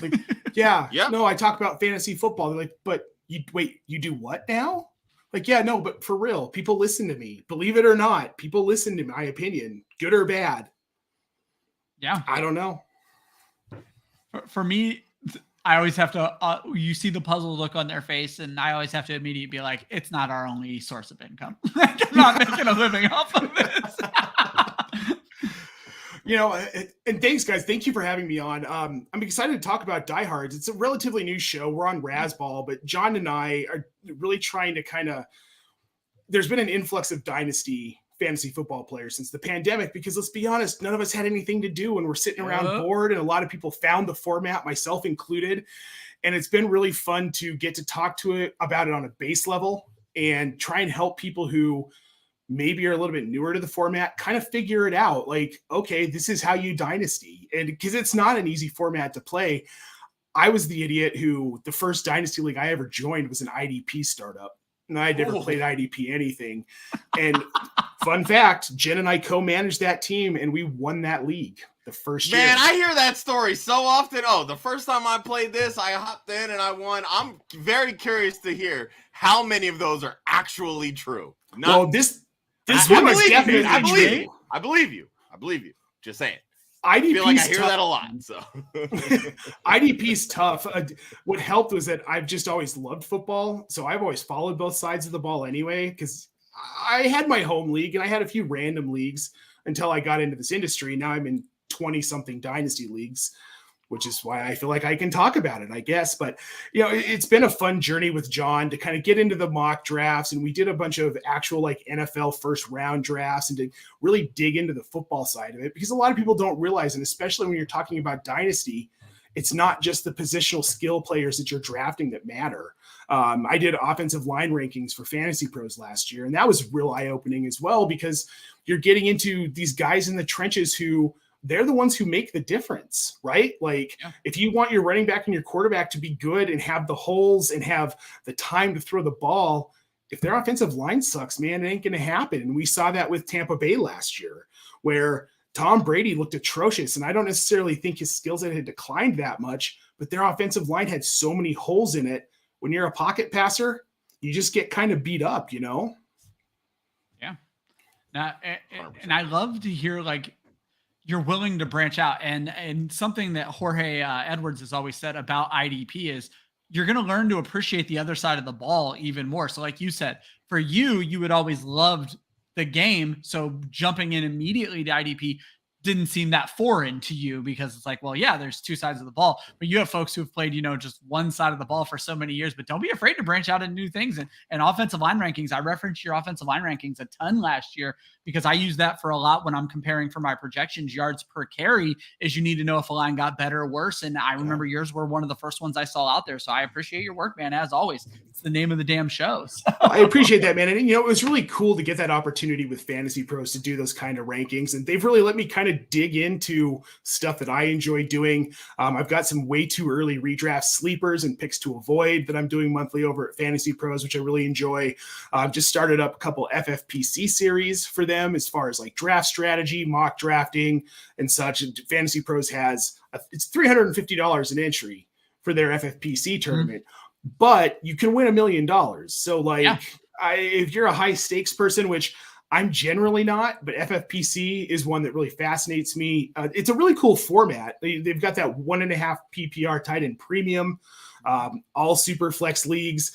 Like, yeah. No, I talk about fantasy football. They're like, "But you do what now?" Like, yeah, no, but for real, people listen to me. Believe it or not, people listen to my opinion, good or bad. Yeah. I don't know. For me, I always have to, you see the puzzled look on their face, and I always have to immediately be like, it's not our only source of income. I'm not making a living off of this. And thanks, guys. Thank you for having me on. I'm excited to talk about Diehards. It's a relatively new show. We're on Razzball, but John and I are really trying to there's been an influx of Dynasty fantasy football players since the pandemic, because let's be honest, none of us had anything to do and we're sitting around bored, and a lot of people found the format, myself included. And it's been really fun to get to talk about it on a base level and try and help people who maybe are a little bit newer to the format kind of figure it out. Like, okay, this is how you Dynasty. And because it's not an easy format to play. I was the idiot who the first Dynasty league I ever joined was an IDP startup. And I had never played IDP anything. And fun fact, Jen and I co-managed that team and we won that league the first year. Man, I hear that story so often. Oh, the first time I played this, I hopped in and I won. I'm very curious to hear how many of those are actually true. Well, this one is definitely true. I believe you. Just saying. IDP's I feel like I hear tough. that a lot. So IDP's tough. What helped was that I've just always loved football. So I've always followed both sides of the ball anyway, because I had my home league and I had a few random leagues until I got into this industry. Now I'm in 20-something dynasty leagues, which is why I feel like I can talk about it, I guess. But, it's been a fun journey with John to kind of get into the mock drafts. And we did a bunch of actual like NFL first round drafts and to really dig into the football side of it, because a lot of people don't realize, and especially when you're talking about dynasty, it's not just the positional skill players that you're drafting that matter. I did offensive line rankings for Fantasy Pros last year, and that was real eye-opening as well, because you're getting into these guys in the trenches who they're the ones who make the difference, right? Like if you want your running back and your quarterback to be good and have the holes and have the time to throw the ball, if their offensive line sucks, man, it ain't going to happen. And we saw that with Tampa Bay last year, where Tom Brady looked atrocious. And I don't necessarily think his skill set had declined that much, but their offensive line had so many holes in it. When you're a pocket passer, you just get kind of beat up, Yeah. Now, and I love to hear like you're willing to branch out. And something that Jorge Edwards has always said about IDP is you're going to learn to appreciate the other side of the ball even more. So like you said, for you had always loved the game. So jumping in immediately to IDP didn't seem that foreign to you, because it's like, well, yeah, there's two sides of the ball, but you have folks who've played, just one side of the ball for so many years. But don't be afraid to branch out into new things. And offensive line rankings, I referenced your offensive line rankings a ton last year, because I use that for a lot when I'm comparing for my projections. Yards per carry is you need to know if a line got better or worse. And I remember yours were one of the first ones I saw out there. So I appreciate your work, man. As always, it's the name of the damn show. So. I appreciate that, man. And, it was really cool to get that opportunity with Fantasy Pros to do those kind of rankings. And they've really let me kind of dig into stuff that I enjoy doing. I've got some way too early redraft sleepers and picks to avoid that I'm doing monthly over at Fantasy Pros, which I really enjoy. Just started up a couple FFPC series for them as far as like draft strategy, mock drafting and such. And Fantasy Pros has it's $350 an entry for their FFPC tournament, but you can win $1 million. So like if you're a high stakes person, which I'm generally not, but FFPC is one that really fascinates me. It's a really cool format. They've got that 1.5 PPR tight end premium, all super flex leagues.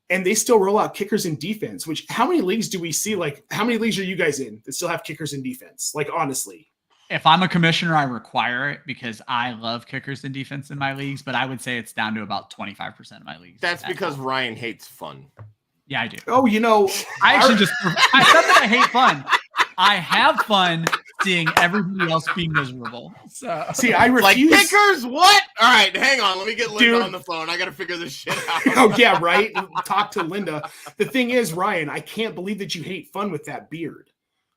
And they still roll out kickers and defense, which how many leagues do we see? Like, how many leagues are you guys in that still have kickers and defense? Like, honestly. If I'm a commissioner, I require it because I love kickers and defense in my leagues, but I would say it's down to about 25% of my leagues. That's because Ryan hates fun. Yeah, I do. Oh, I actually I said that I hate fun. I have fun seeing everybody else be miserable. So see, I refuse. Like kickers, what? All right, hang on. Let me get Linda on the phone. I got to figure this shit out. Oh yeah, right. Talk to Linda. The thing is, Ryan, I can't believe that you hate fun with that beard.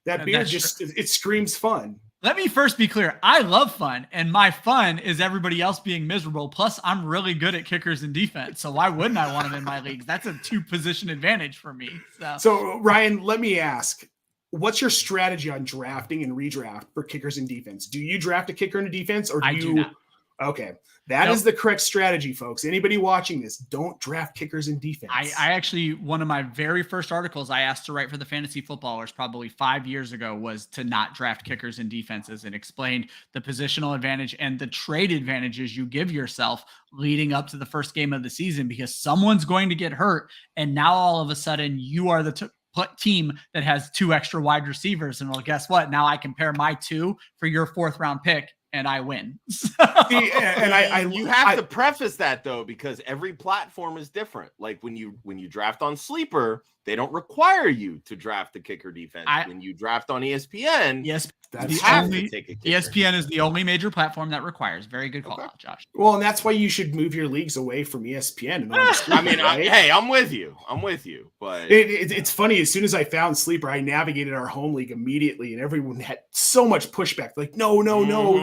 That beard it screams fun. Let me first be clear. I love fun, and my fun is everybody else being miserable. Plus, I'm really good at kickers and defense, so why wouldn't I want them in my leagues? That's a 2-position advantage for me. So, Ryan, let me ask, what's your strategy on drafting and redraft for kickers and defense? Do you draft a kicker and a defense, or do not. Okay, that is the correct strategy, folks. Anybody watching this, don't draft kickers in defense. I actually, one of my very first articles I asked to write for the Fantasy Footballers probably 5 years ago was to not draft kickers and defenses, and explained the positional advantage and the trade advantages you give yourself leading up to the first game of the season, because someone's going to get hurt. And now all of a sudden you are the team that has 2 extra wide receivers. And well, guess what? Now I can pair my 2 for your 4th round pick, and I win. You have to preface that though, because every platform is different. Like when you draft on Sleeper, they don't require you to draft the kicker defense. When you draft on ESPN, yes, ESPN is the only major platform that requires. Very good call out, Josh. Well, and that's why you should move your leagues away from ESPN. I mean, right? Hey, I'm with you. But it's funny. As soon as I found Sleeper, I navigated our home league immediately, and everyone had so much pushback. Like, no.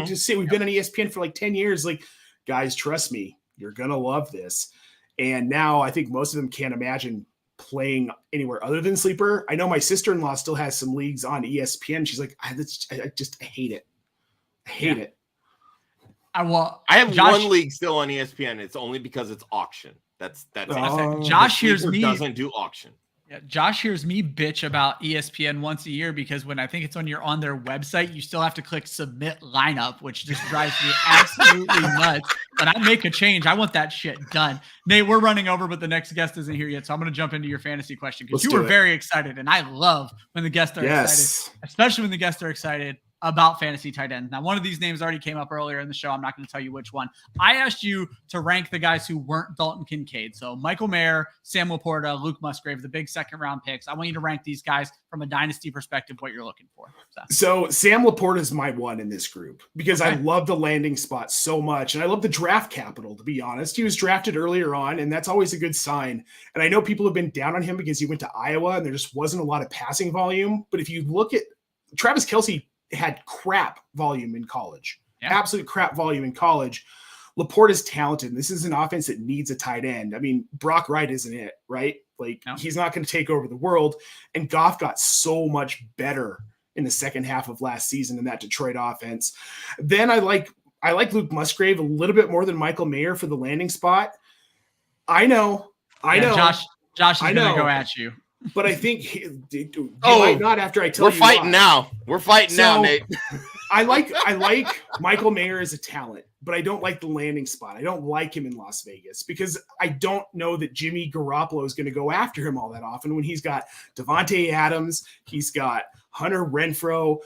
Just say we've been on ESPN for like 10 years. Like, guys, trust me, you're gonna love this. And now I think most of them can't imagine playing anywhere other than Sleeper. I know my sister-in-law still has some leagues on ESPN. She's like, I hate it. I hate it. I have one league still on ESPN. It's only because it's auction. That's Josh hears me doesn't do auction. Yeah, Josh hears me bitch about ESPN once a year because when I think it's when you're on their website, you still have to click submit lineup, which just drives me absolutely nuts. When I make a change, I want that shit done. Nate, we're running over, but the next guest isn't here yet. So I'm going to jump into your fantasy question because you were very excited. And I love when the guests are excited, especially when the guests are excited about fantasy tight ends. Now, one of these names already came up earlier in the show. I'm not going to tell you which one. I asked you to rank the guys who weren't Dalton Kincaid. So Michael Mayer, Sam LaPorta, Luke Musgrave, the big second round picks. I want you to rank these guys from a dynasty perspective, what you're looking for. So Sam LaPorta is my one in this group because I love the landing spot so much. And I love the draft capital, to be honest. He was drafted earlier on, and that's always a good sign. And I know people have been down on him because he went to Iowa and there just wasn't a lot of passing volume. But if you look at Travis Kelce, had crap volume in college, absolute crap volume in college. LaPorta's talented. This is an offense that needs a tight end. I mean, Brock Wright isn't it, right? Like he's not going to take over the world. And Goff got so much better in the second half of last season in that Detroit offense. Then I like Luke Musgrave a little bit more than Michael Mayer for the landing spot. I know. Josh is going to go at you. But I think might not after I tell you. We're fighting now. We're fighting now, Nate. I like Michael Mayer as a talent, but I don't like the landing spot. I don't like him in Las Vegas because I don't know that Jimmy Garoppolo is going to go after him all that often when he's got Devontae Adams, he's got Hunter Renfrow.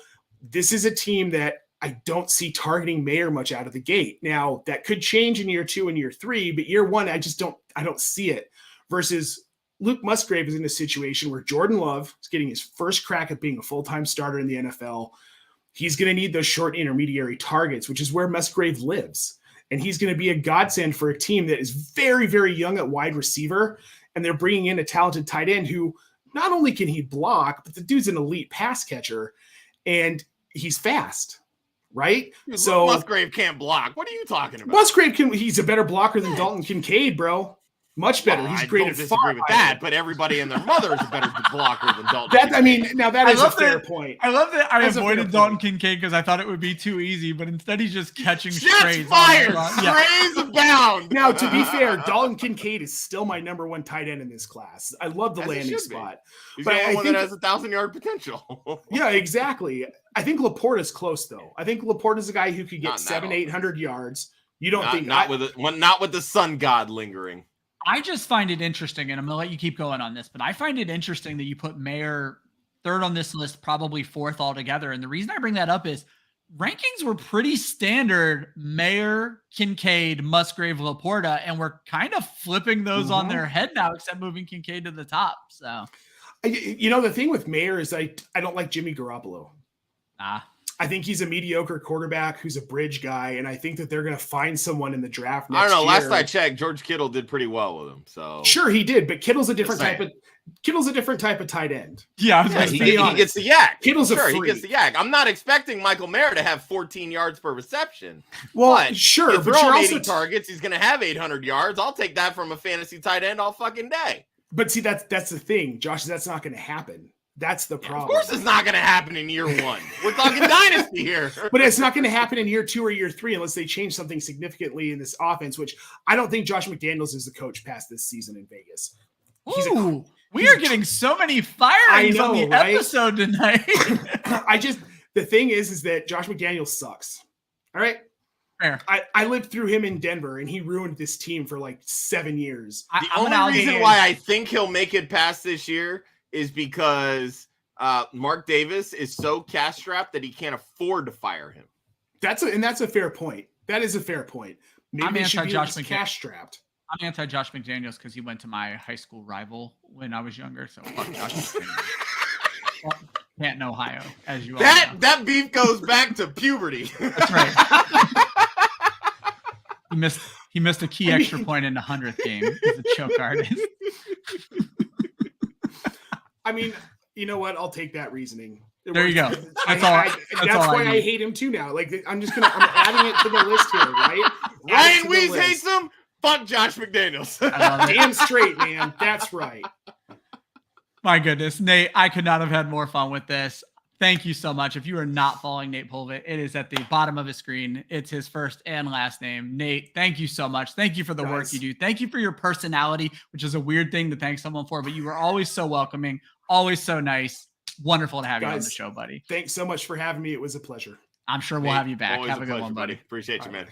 This is a team that I don't see targeting Mayer much out of the gate. Now, that could change in year 2 and year 3, but year 1, I don't see it. Versus Luke Musgrave is in a situation where Jordan Love is getting his first crack at being a full-time starter in the NFL. He's going to need those short intermediary targets, which is where Musgrave lives. And he's going to be a godsend for a team that is very, very young at wide receiver. And they're bringing in a talented tight end who not only can he block, but the dude's an elite pass catcher and he's fast, right? Dude, so Musgrave can't block. What are you talking about? Musgrave he's a better blocker than Dalton Kincaid, bro. Much better. Well, he's great at far with that, but everybody and their mother is a better blocker than Dalton. That is a fair point. I love that I avoided Dalton Kincaid because I thought it would be too easy, but instead he's just catching strays. Fired! Strays abound! Now, to be fair, Dalton Kincaid is still my number 1 tight end in this class. I love the landing spot. He's the only one that has 1,000-yard potential. Yeah, exactly. I think LaPorta's close, though. I think LaPorta's a guy who could get 700-800 yards. You don't think not with the sun god lingering. I just find it interesting, and I'm going to let you keep going on this, but I find it interesting that you put Mayer 3rd on this list, probably 4th altogether. And the reason I bring that up is rankings were pretty standard: Mayer, Kincaid, Musgrave, LaPorta, and we're kind of flipping those on their head now, except moving Kincaid to the top. So, the thing with Mayer is I don't like Jimmy Garoppolo. I think he's a mediocre quarterback who's a bridge guy, and I think that they're going to find someone in the draft next year. I don't know. Last I checked, George Kittle did pretty well with him. So sure, he did, but Kittle's a different type of tight end. Yeah, he gets the yak. Kittle's a freak. He gets the yak. I'm not expecting Michael Mayer to have 14 yards per reception. Well, but sure, if but you're you're on also 80 targets, he's going to have 800 yards. I'll take that from a fantasy tight end all fucking day. But see, that's the thing, Josh. That's not going to happen. That's the problem. Of course it's not going to happen in year 1. We're talking dynasty here. But it's not going to happen in year 2 or year 3 unless they change something significantly in this offense, which I don't think Josh McDaniels is the coach past this season in Vegas. We are getting so many firings on the episode tonight. The thing is that Josh McDaniels sucks. All right. Fair. I lived through him in Denver, and he ruined this team for like 7 years. The only reason why I think he'll make it past this year is because Mark Davis is so cash-strapped that he can't afford to fire him. That's a fair point. That is a fair point. Maybe I'm anti-Josh McDaniels. Cash-strapped. I'm anti-Josh McDaniels because he went to my high school rival when I was younger. So fuck Josh McDaniels. Canton, Ohio, as you all know. That beef goes back to puberty. That's right. He missed a key extra point in the 100th game. He's a choke artist. I mean, you know what? I'll take that reasoning. There you go. That's why I hate him too now. Like I'm adding it to the list here, right? Ryan Weisse hates him. Fuck Josh McDaniels. Damn straight, man. That's right. My goodness, Nate, I could not have had more fun with this. Thank you so much. If you are not following Nate Polvogt, it is at the bottom of his screen. It's his first and last name. Nate, thank you so much. Thank you for the work you do. Thank you for your personality, which is a weird thing to thank someone for, but you are always so welcoming, always so nice. Wonderful to have you on the show, buddy. Thanks so much for having me. It was a pleasure. I'm sure we'll have you back. Have a good one, buddy. Appreciate you, man.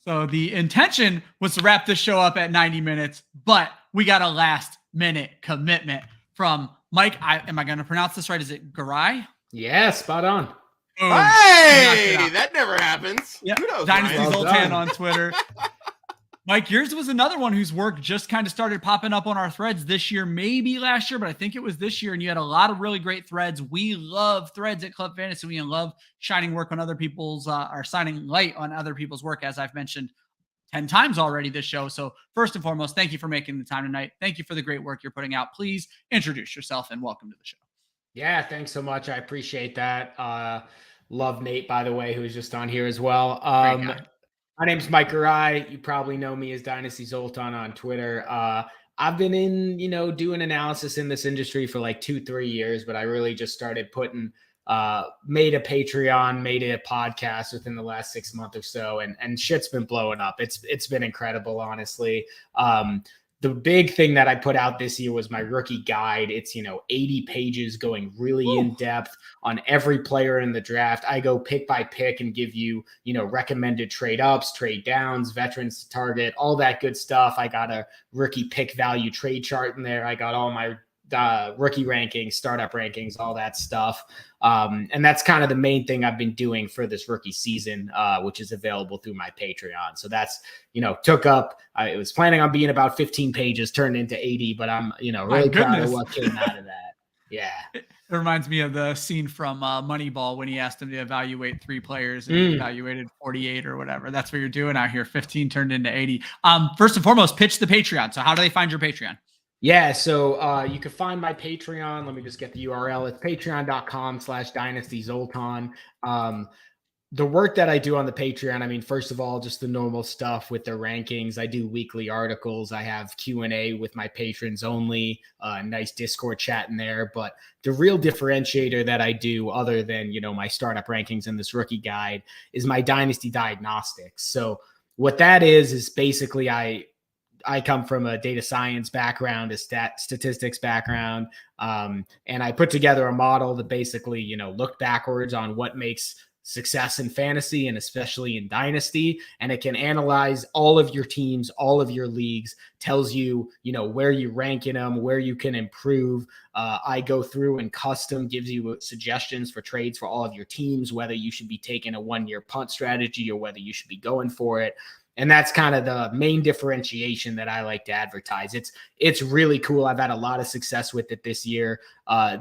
So the intention was to wrap this show up at 90 minutes, but we got a last minute commitment from Mike. Am I going to pronounce this right? Is it Garai? Yeah, spot on. Hey, that never happens. Yep. Kudos, Dynasty Ryan. Zoltan on Twitter. Mike, yours was another one whose work just kind of started popping up on our threads this year, maybe last year, but I think it was this year. And you had a lot of really great threads. We love threads at Club Fantasy. We love shining work on other people's, or shining light on other people's work, as I've mentioned 10 times already this show. So first and foremost, thank you for making the time tonight. Thank you for the great work you're putting out. Please introduce yourself and welcome to the show. Yeah, thanks so much. I appreciate that. Love Nate, by the way, who's just on here as well. My name's Mike Garai. You probably know me as Dynasty Zoltan on Twitter. I've been in, doing analysis in this industry for like 2-3 years, but I really just started made a Patreon, made a podcast within the last 6 months or so, and shit's been blowing up. It's been incredible, honestly. The big thing that I put out this year was my rookie guide. It's, 80 pages going really in depth on every player in the draft. I go pick by pick and give you, recommended trade ups, trade downs, veterans to target, all that good stuff. I got a rookie pick value trade chart in there. I got all my rookie rankings, startup rankings, all that stuff. And that's kind of the main thing I've been doing for this rookie season, which is available through my Patreon. So that's, took up, it was planning on being about 15 pages, turned into 80, but I'm, really proud of what came out of that. Yeah. It reminds me of the scene from Moneyball when he asked him to evaluate 3 players and he evaluated 48 or whatever. That's what you're doing out here. 15 turned into 80. First and foremost, pitch the Patreon. So how do they find your Patreon? Yeah, so you can find my Patreon. Let me just get the URL. It's patreon.com/Dynasty Zoltan. The work that I do on the Patreon, first of all, just the normal stuff with the rankings. I do weekly articles. I have Q&A with my patrons only, nice Discord chat in there. But the real differentiator that I do, other than, my startup rankings and this rookie guide, is my Dynasty Diagnostics. So what that is basically I come from a data science background, a statistics background, and I put together a model to basically, look backwards on what makes success in fantasy and especially in Dynasty. And it can analyze all of your teams, all of your leagues, tells you, where you rank in them, where you can improve. I go through and custom gives you suggestions for trades for all of your teams, whether you should be taking a 1-year punt strategy or whether you should be going for it. And that's kind of the main differentiation that I like to advertise. It's really cool. I've had a lot of success with it this year.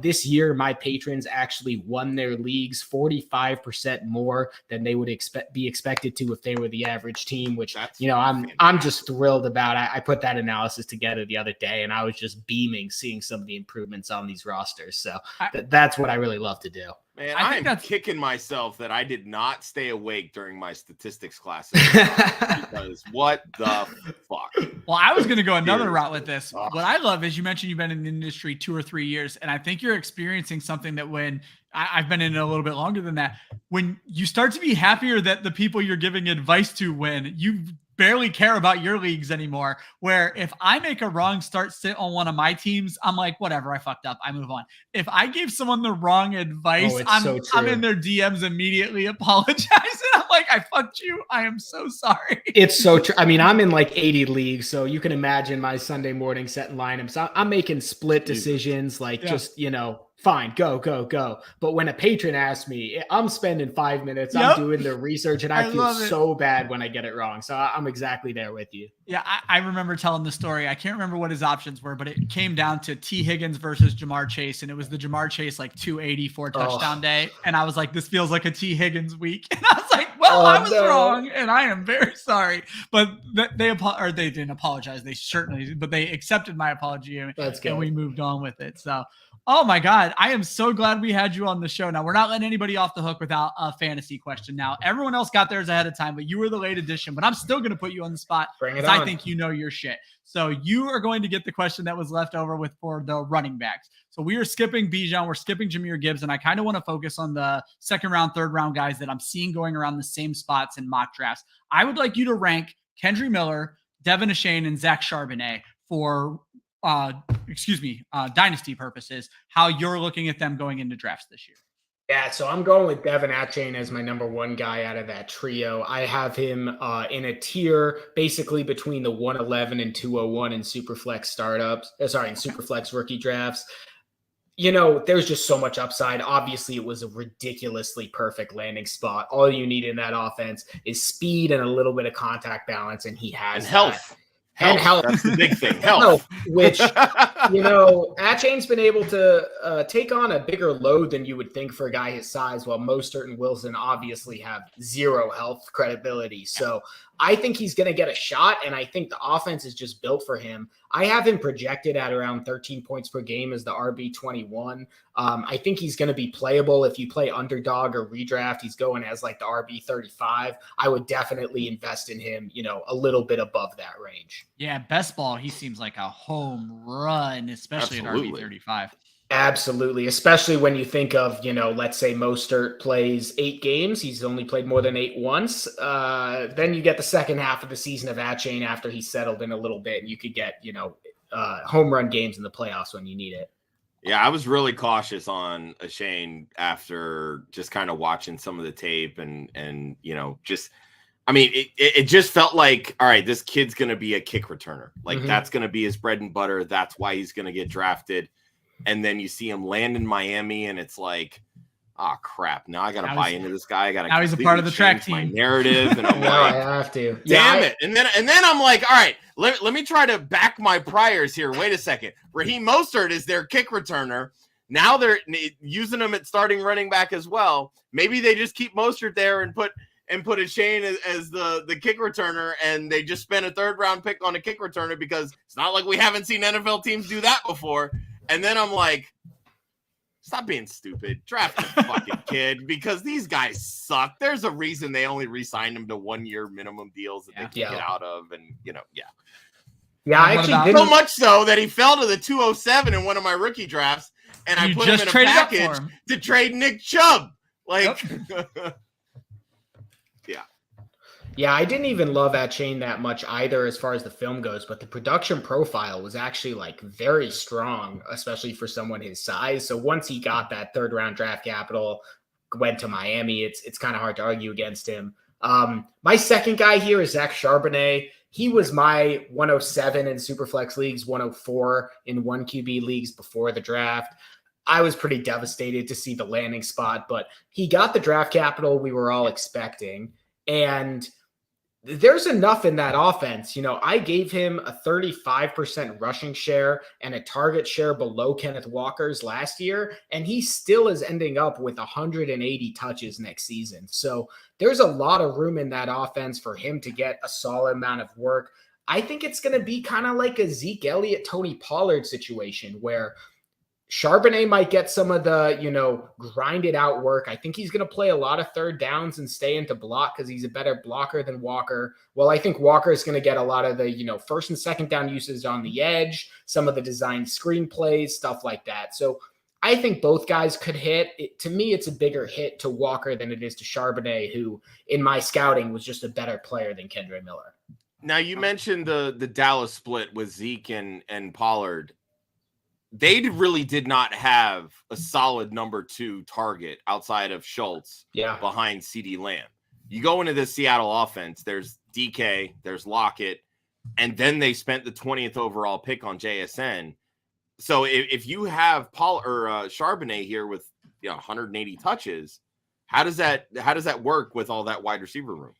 This year, my patrons actually won their leagues 45% more than they would be expected to if they were the average team, which, I'm just thrilled about. I put that analysis together the other day, and I was just beaming seeing some of the improvements on these rosters. So that's what I really love to do. Man, I'm kicking myself that I did not stay awake during my statistics classes because what the fuck? Well, I was going to go another route with this. What I love is you mentioned you've been in the industry 2 or 3 years, and I think you're experiencing something that when I've been in it a little bit longer than that, when you start to be happier that the people you're giving advice to win, you barely care about your leagues anymore. Where if I make a wrong start sit on one of my teams, I'm like, whatever, I fucked up, I move on. If I gave someone the wrong advice, I'm in their DMs immediately apologizing. I'm like, I fucked you. I am so sorry. It's so true. I'm in like 80 leagues, so you can imagine my Sunday morning setting lineups. I'm making split decisions, just, fine, go. But when a patron asks me, I'm spending 5 minutes, I'm doing the research, and I feel so bad when I get it wrong. So I'm exactly there with you. Yeah, I remember telling the story. I can't remember what his options were, but it came down to T. Higgins versus Jamar Chase, and it was the Jamar Chase 284 touchdown day. And I was like, this feels like a T. Higgins week. And I was like, well, I was wrong, and I am very sorry. But they didn't apologize. But they accepted my apology, and we moved on with it. So, oh my God, I am so glad we had you on the show. Now, we're not letting anybody off the hook without a fantasy question. Now, everyone else got theirs ahead of time, but you were the late addition. But I'm still going to put you on the spot because I think you know your shit. So you are going to get the question that was left over for the running backs. So we are skipping Bijan, we're skipping Jahmyr Gibbs, and I kind of want to focus on the second round, third round guys that I'm seeing going around the same spots in mock drafts. I would like you to rank Kendre Miller, Devon Achane, and Zach Charbonnet for dynasty purposes, how you're looking at them going into drafts this year. Yeah, so I'm going with Devon Achane as my number one guy out of that trio. I have him in a tier basically between the 111 and 201 in Superflex in Superflex rookie drafts. You know, there's just so much upside. Obviously, it was a ridiculously perfect landing spot. All you need in that offense is speed and a little bit of contact balance, and he has and health. And health. That's the big thing. Health. Which, you know, Achane's been able to take on a bigger load than you would think for a guy his size, while Mostert and Wilson obviously have zero health credibility. So I think he's going to get a shot, and I think the offense is just built for him. I have him projected at around 13 points per game as the RB21. I think he's going to be playable. If you play underdog or redraft, he's going as like the RB35. I would definitely invest in him, you know, a little bit above that range. Yeah, best ball, he seems like a home run, especially at RB35. Absolutely, especially when you think of, you know, let's say Mostert plays 8 games. He's only played more than 8 once. Then you get the second half of the season of Achane after he's settled in a little bit, and you could get, you know, home run games in the playoffs when you need it. Yeah, I was really cautious on Achane after just kind of watching some of the tape and you know, just I mean, it just felt like, all right, this kid's going to be a kick returner. Like that's going to be his bread and butter. That's why he's going to get drafted. And then you see him land in Miami, and it's like, oh crap! Now I got to buy into this guy. I got to. Now he's a part of the track team. My narrative, and I'm no, like, I have to. Damn it! And then I'm like, all right, let me try to back my priors here. Wait a second. Raheem Mostert is their kick returner. Now they're using him at starting running back as well. Maybe they just keep Mostert there and put Achane as the kick returner, and they just spent a 3rd round pick on a kick returner because it's not like we haven't seen NFL teams do that before. And then I'm like, stop being stupid. Draft the fucking kid because these guys suck. There's a reason they only re-signed him to 1-year minimum deals that they can get out of. And, you know, Yeah, I actually so much so that he fell to the 207 in one of my rookie drafts, and I put him in a package to trade Nick Chubb. Like, Yeah, I didn't even love Achane that much either as far as the film goes, but the production profile was actually like very strong, especially for someone his size. So once he got that 3rd round draft capital, went to Miami, it's kind of hard to argue against him. My second guy here is Zach Charbonnet. He was my 107 in Superflex leagues, 104 in 1QB leagues before the draft. I was pretty devastated to see the landing spot, but he got the draft capital we were all expecting. And there's enough in that offense. You know, I gave him a 35% rushing share and a target share below Kenneth Walker's last year, and he still is ending up with 180 touches next season. So there's a lot of room in that offense for him to get a solid amount of work. I think it's going to be kind of like a Zeke Elliott, Tony Pollard situation where Charbonnet might get some of the, you know, grinded out work. I think he's going to play a lot of 3rd downs and stay into block because he's a better blocker than Walker. Well, I think Walker is going to get a lot of the, you know, 1st and 2nd down uses on the edge, some of the designed screen plays, stuff like that. So I think both guys could hit. To me, it's a bigger hit to Walker than it is to Charbonnet, who in my scouting was just a better player than Kendre Miller. Now you mentioned the Dallas split with Zeke and Pollard. They really did not have a solid number 2 target outside of Schultz behind CeeDee Lamb. You go into the Seattle offense, there's DK, there's Lockett, and then they spent the 20th overall pick on JSN. So if you have Charbonnet here with 180 touches, how does that work with all that wide receiver room?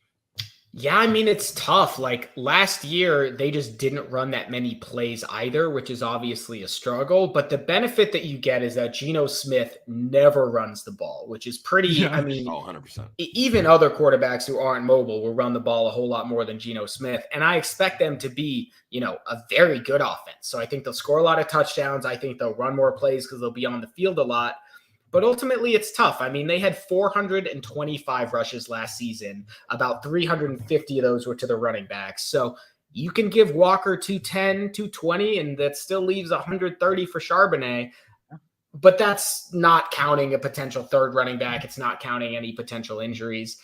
Yeah, I mean, it's tough. Like last year, they just didn't run that many plays either, which is obviously a struggle. But the benefit that you get is that Geno Smith never runs the ball, which is pretty, I mean, 100%. Even other quarterbacks who aren't mobile will run the ball a whole lot more than Geno Smith. And I expect them to be, you know, a very good offense. So I think they'll score a lot of touchdowns. I think they'll run more plays because they'll be on the field a lot. But ultimately, it's tough. I mean, they had 425 rushes last season. About 350 of those were to the running backs. So You can give Walker 210, 220, and that still leaves 130 for Charbonnet. But that's not counting a potential third running back. It's not counting any potential injuries.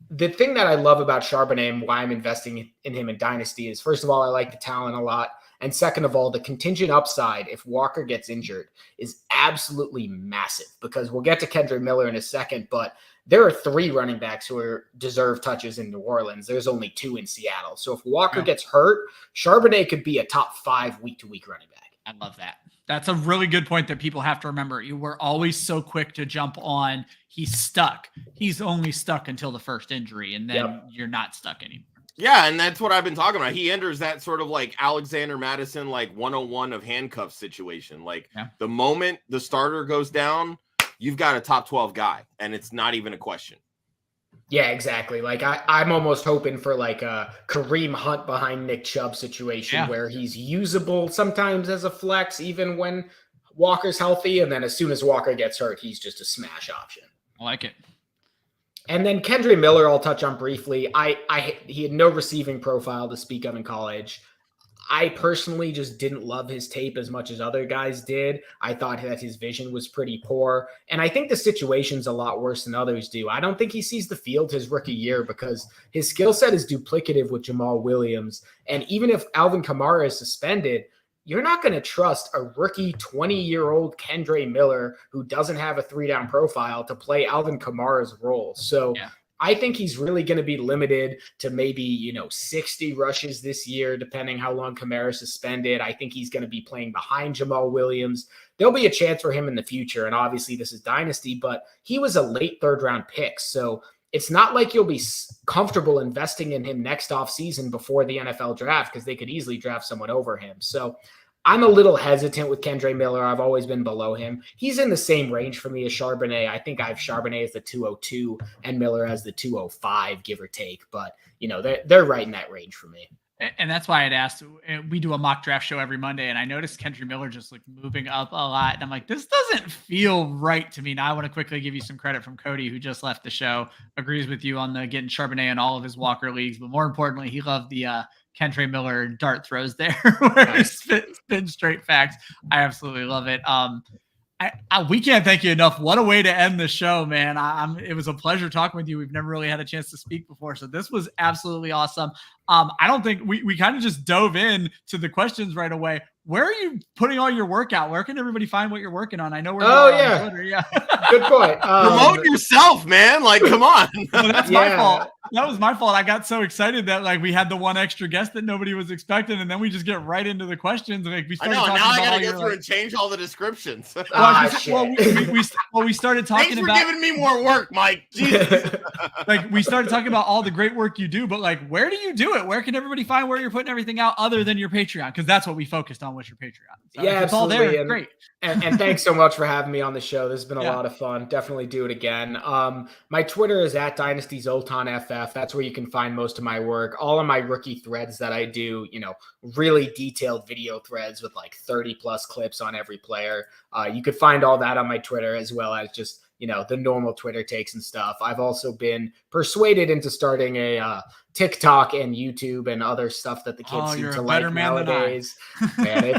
The thing that I love about Charbonnet and why I'm investing in him in Dynasty is, first of all, I like the talent a lot. And second of all, the contingent upside, if Walker gets injured, is absolutely massive, because we'll get to Kendre Miller in a second, but there are 3 running backs who deserve touches in New Orleans. There's only 2 in Seattle. So if Walker gets hurt, Charbonnet could be a top 5 week-to-week running back. I love that. That's a really good point that people have to remember. You were always so quick to jump on, he's stuck. He's only stuck until the first injury, and then you're not stuck anymore. Yeah, and that's what I've been talking about. He enters that sort of like Alexander Madison, like 101 of handcuffs situation. Like the moment the starter goes down, you've got a top 12 guy, and it's not even a question. Yeah, exactly. Like I'm almost hoping for like a Kareem Hunt behind Nick Chubb situation where he's usable sometimes as a flex, even when Walker's healthy. And then as soon as Walker gets hurt, he's just a smash option. I like it. And then Kendre Miller, I'll touch on briefly. He had no receiving profile to speak of in college. I personally just didn't love his tape as much as other guys did. I thought that his vision was pretty poor. And I think the situation's a lot worse than others do. I don't think he sees the field his rookie year because his skill set is duplicative with Jamal Williams. And even if Alvin Kamara is suspended, you're not going to trust a rookie 20-year-old Kendre Miller who doesn't have a 3-down profile to play Alvin Kamara's role. So I think he's really going to be limited to maybe, 60 rushes this year, depending how long Kamara's suspended. I think he's going to be playing behind Jamal Williams. There'll be a chance for him in the future. And obviously this is Dynasty, but he was a late 3rd-round pick. So it's not like you'll be comfortable investing in him next offseason before the NFL draft, because they could easily draft someone over him. So I'm a little hesitant with Kendre Miller. I've always been below him. He's in the same range for me as Charbonnet. I think I have Charbonnet as the 202 and Miller as the 205, give or take. But, they're right in that range for me. And that's why I'd asked, we do a mock draft show every Monday, and I noticed Kendre Miller just like moving up a lot. And I'm like, this doesn't feel right to me. Now I want to quickly give you some credit from Cody, who just left the show, agrees with you on the getting Charbonnet in all of his Walker leagues. But more importantly, he loved the Kendre Miller dart throws there where he spin straight facts. I absolutely love it. We can't thank you enough. What a way to end the show, man. It was a pleasure talking with you. We've never really had a chance to speak before, so this was absolutely awesome. I don't think we kind of just dove in to the questions right away. Where are you putting all your work out? Where can everybody find what you're working on? I know we're on Twitter. Yeah. Good point. Promote yourself, man. Like, come on. Well, that's my fault. That was my fault. I got so excited that like we had the one extra guest that nobody was expecting, and then we just get right into the questions. And like we started talking now about I gotta go through and change all the descriptions. We started talking Thanks about for giving me more work, Mike. Jesus. Like we started talking about all the great work you do, but like where do you do it? Where can everybody find where you're putting everything out other than your Patreon? Because that's what we focused on was your Patreon. So yeah, it's all absolutely. there. Great. And thanks so much for having me on the show. This has been a lot of fun. Definitely do it again. My Twitter is at Dynasty Zoltan FF. That's where you can find most of my work. All of my rookie threads that I do, really detailed video threads with like 30 plus clips on every player. You could find all that on my Twitter, as well as just, the normal Twitter takes and stuff. I've also been persuaded into starting a TikTok and YouTube and other stuff that the kids seem to like nowadays. Man,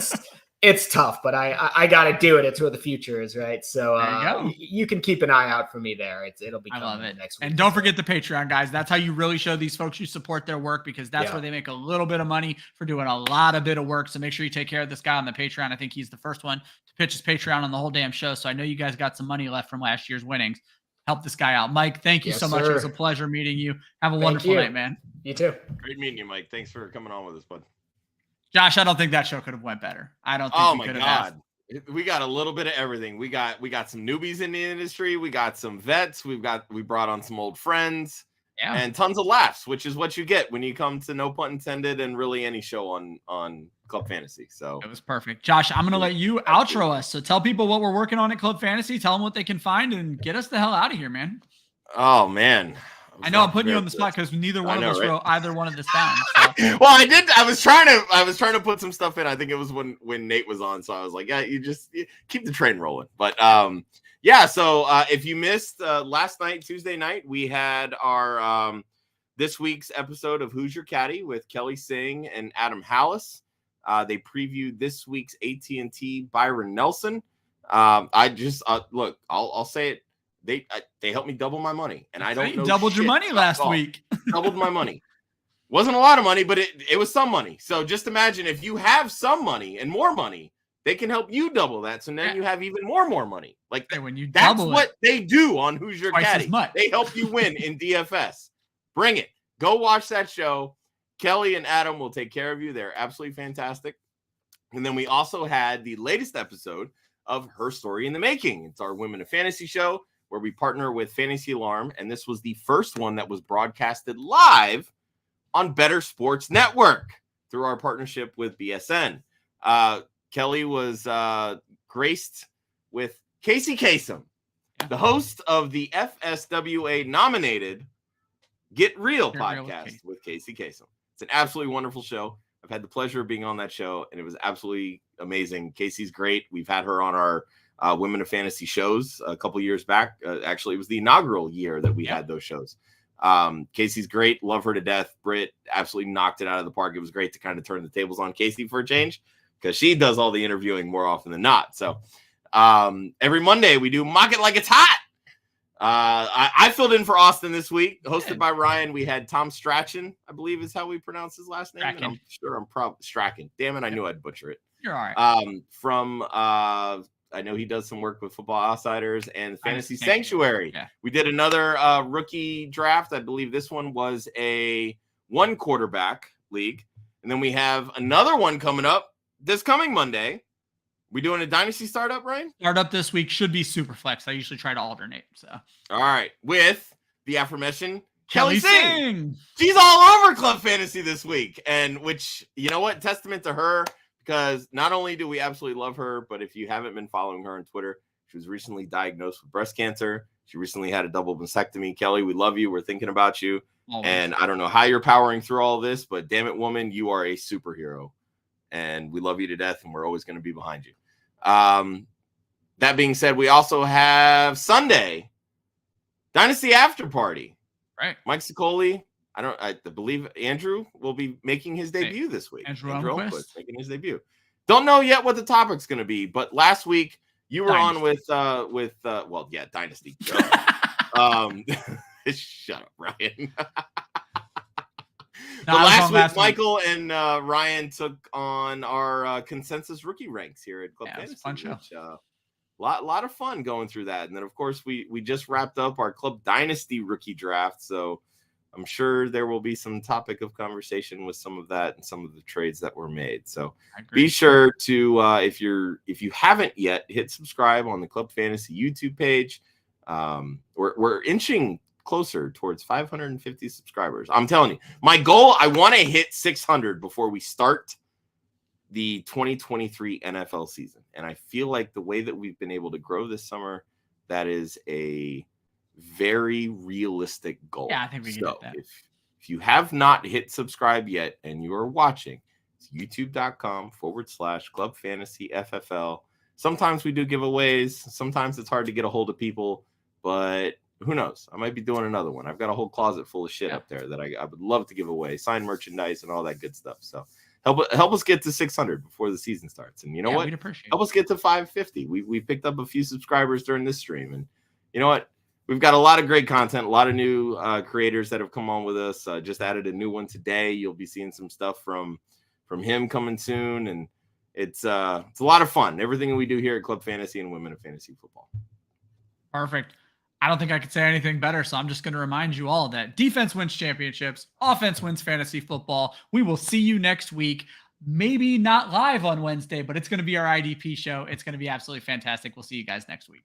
it's tough, but I got to do it. It's where the future is, right? So you can keep an eye out for me there. It'll be coming next week. And don't forget the Patreon, guys. That's how you really show these folks you support their work, because that's where they make a little bit of money for doing a bit of work. So make sure you take care of this guy on the Patreon. I think he's the first one to pitch his Patreon on the whole damn show. So I know you guys got some money left from last year's winnings. Help this guy out. Mike, thank you so much. It was a pleasure meeting you. Have a wonderful night, man. You too. Great meeting you, Mike. Thanks for coming on with us, bud. Josh, I don't think that show could have went better. I don't think. Oh my God. We got a little bit of everything. We got some newbies in the industry. We got some vets. We brought on some old friends. Yeah. And tons of laughs, which is what you get when you come to No Punt Intended and really any show on Club Fantasy. So it was perfect. Josh, I'm going to let you outro us. So tell people what we're working on at Club Fantasy. Tell them what they can find and get us the hell out of here, man. Oh, man. I know I'm putting you on the spot because neither one of us wrote either one of this down. So. Well, I did. I was trying to put some stuff in. I think it was when Nate was on. So I was like, yeah, you keep the train rolling. But yeah. So if you missed last night, Tuesday night, we had our this week's episode of Who's Your Caddy with Kelly Singh and Adam Hallis. They previewed this week's AT&T Byron Nelson. I just look, I'll say it. They helped me double my money, and I don't know. Doubled your money last week. Doubled my money. Wasn't a lot of money, but it was some money. So just imagine if you have some money and more money, they can help you double that. So then you have even more money. Like when you that's double what they do on Who's Your twice Caddy. as much. They help you win in DFS. Bring it. Go watch that show. Kelly and Adam will take care of you. They're absolutely fantastic. And then we also had the latest episode of Her Story in the Making. It's our Women of Fantasy show where we partner with Fantasy Alarm. And this was the first one that was broadcasted live on Better Sports Network through our partnership with BSN. Kelly was graced with Casey Kasem, the host of the FSWA nominated Get Real podcast with Casey Kasem. It's an absolutely wonderful show. I've had the pleasure of being on that show, and it was absolutely amazing. Casey's great. We've had her on our Women of Fantasy shows a couple years back. Actually, it was the inaugural year that we had those shows. Casey's great. Love her to death. Britt absolutely knocked it out of the park. It was great to kind of turn the tables on Casey for a change because she does all the interviewing more often than not. So every Monday we do Mock It Like It's Hot. I filled in for Austin this week, hosted by Ryan. We had Tom Strachan, I believe is how we pronounce his last name. And I'm sure I'm probably Strachan. Damn it, I knew I'd butcher it. You're all right. From I know he does some work with Football Outsiders and Fantasy Sanctuary. Yeah. We did another rookie draft. I believe this one was a 1 quarterback league. And then we have another one coming up this coming Monday. We doing a dynasty startup, right? Startup this week should be Superflex. I usually try to alternate. So, all right, with the aforementioned Kelly Singh. Singh. She's all over Club Fantasy this week, and which you know what, testament to her because not only do we absolutely love her, but if you haven't been following her on Twitter, she was recently diagnosed with breast cancer. She recently had a double mastectomy. Kelly, we love you. We're thinking about you, and I don't know how you're powering through all of this, but damn it, woman, you are a superhero, and we love you to death, and we're always going to be behind you. That being said, we also have Sunday Dynasty After Party. Right. Mike Sicoli. I believe Andrew will be making his debut this week. Andrew Elmquist making his debut. Don't know yet what the topic's going to be, but last week you were Dynasty. on with Dynasty. Shut up, Ryan. Last week, Michael and Ryan took on our consensus rookie ranks here at Club Fantasy. Fun show. Which, lot of fun going through that. And then, of course, we just wrapped up our Club Dynasty rookie draft. So I'm sure there will be some topic of conversation with some of that and some of the trades that were made. So be sure to, if you haven't yet, hit subscribe on the Club Fantasy YouTube page. We're inching closer towards 550 subscribers. I'm telling you, my goal, I want to hit 600 before we start the 2023 NFL season. And I feel like the way that we've been able to grow this summer, that is a very realistic goal. Yeah, I think we can get that. If you have not hit subscribe yet and you are watching, it's youtube.com/Club Fantasy FFL. Sometimes we do giveaways. Sometimes it's hard to get a hold of people, but who knows? I might be doing another one. I've got a whole closet full of shit up there that I would love to give away, signed merchandise and all that good stuff. So help us get to 600 before the season starts. And you know what? We'd appreciate help us get to 550. We picked up a few subscribers during this stream, and you know what? We've got a lot of great content, a lot of new creators that have come on with us. Just added a new one today. You'll be seeing some stuff from him coming soon, and it's a lot of fun. Everything we do here at Club Fantasy and Women of Fantasy Football. Perfect. I don't think I could say anything better, so I'm just going to remind you all that defense wins championships, offense wins fantasy football. We will see you next week. Maybe not live on Wednesday, but it's going to be our IDP show. It's going to be absolutely fantastic. We'll see you guys next week.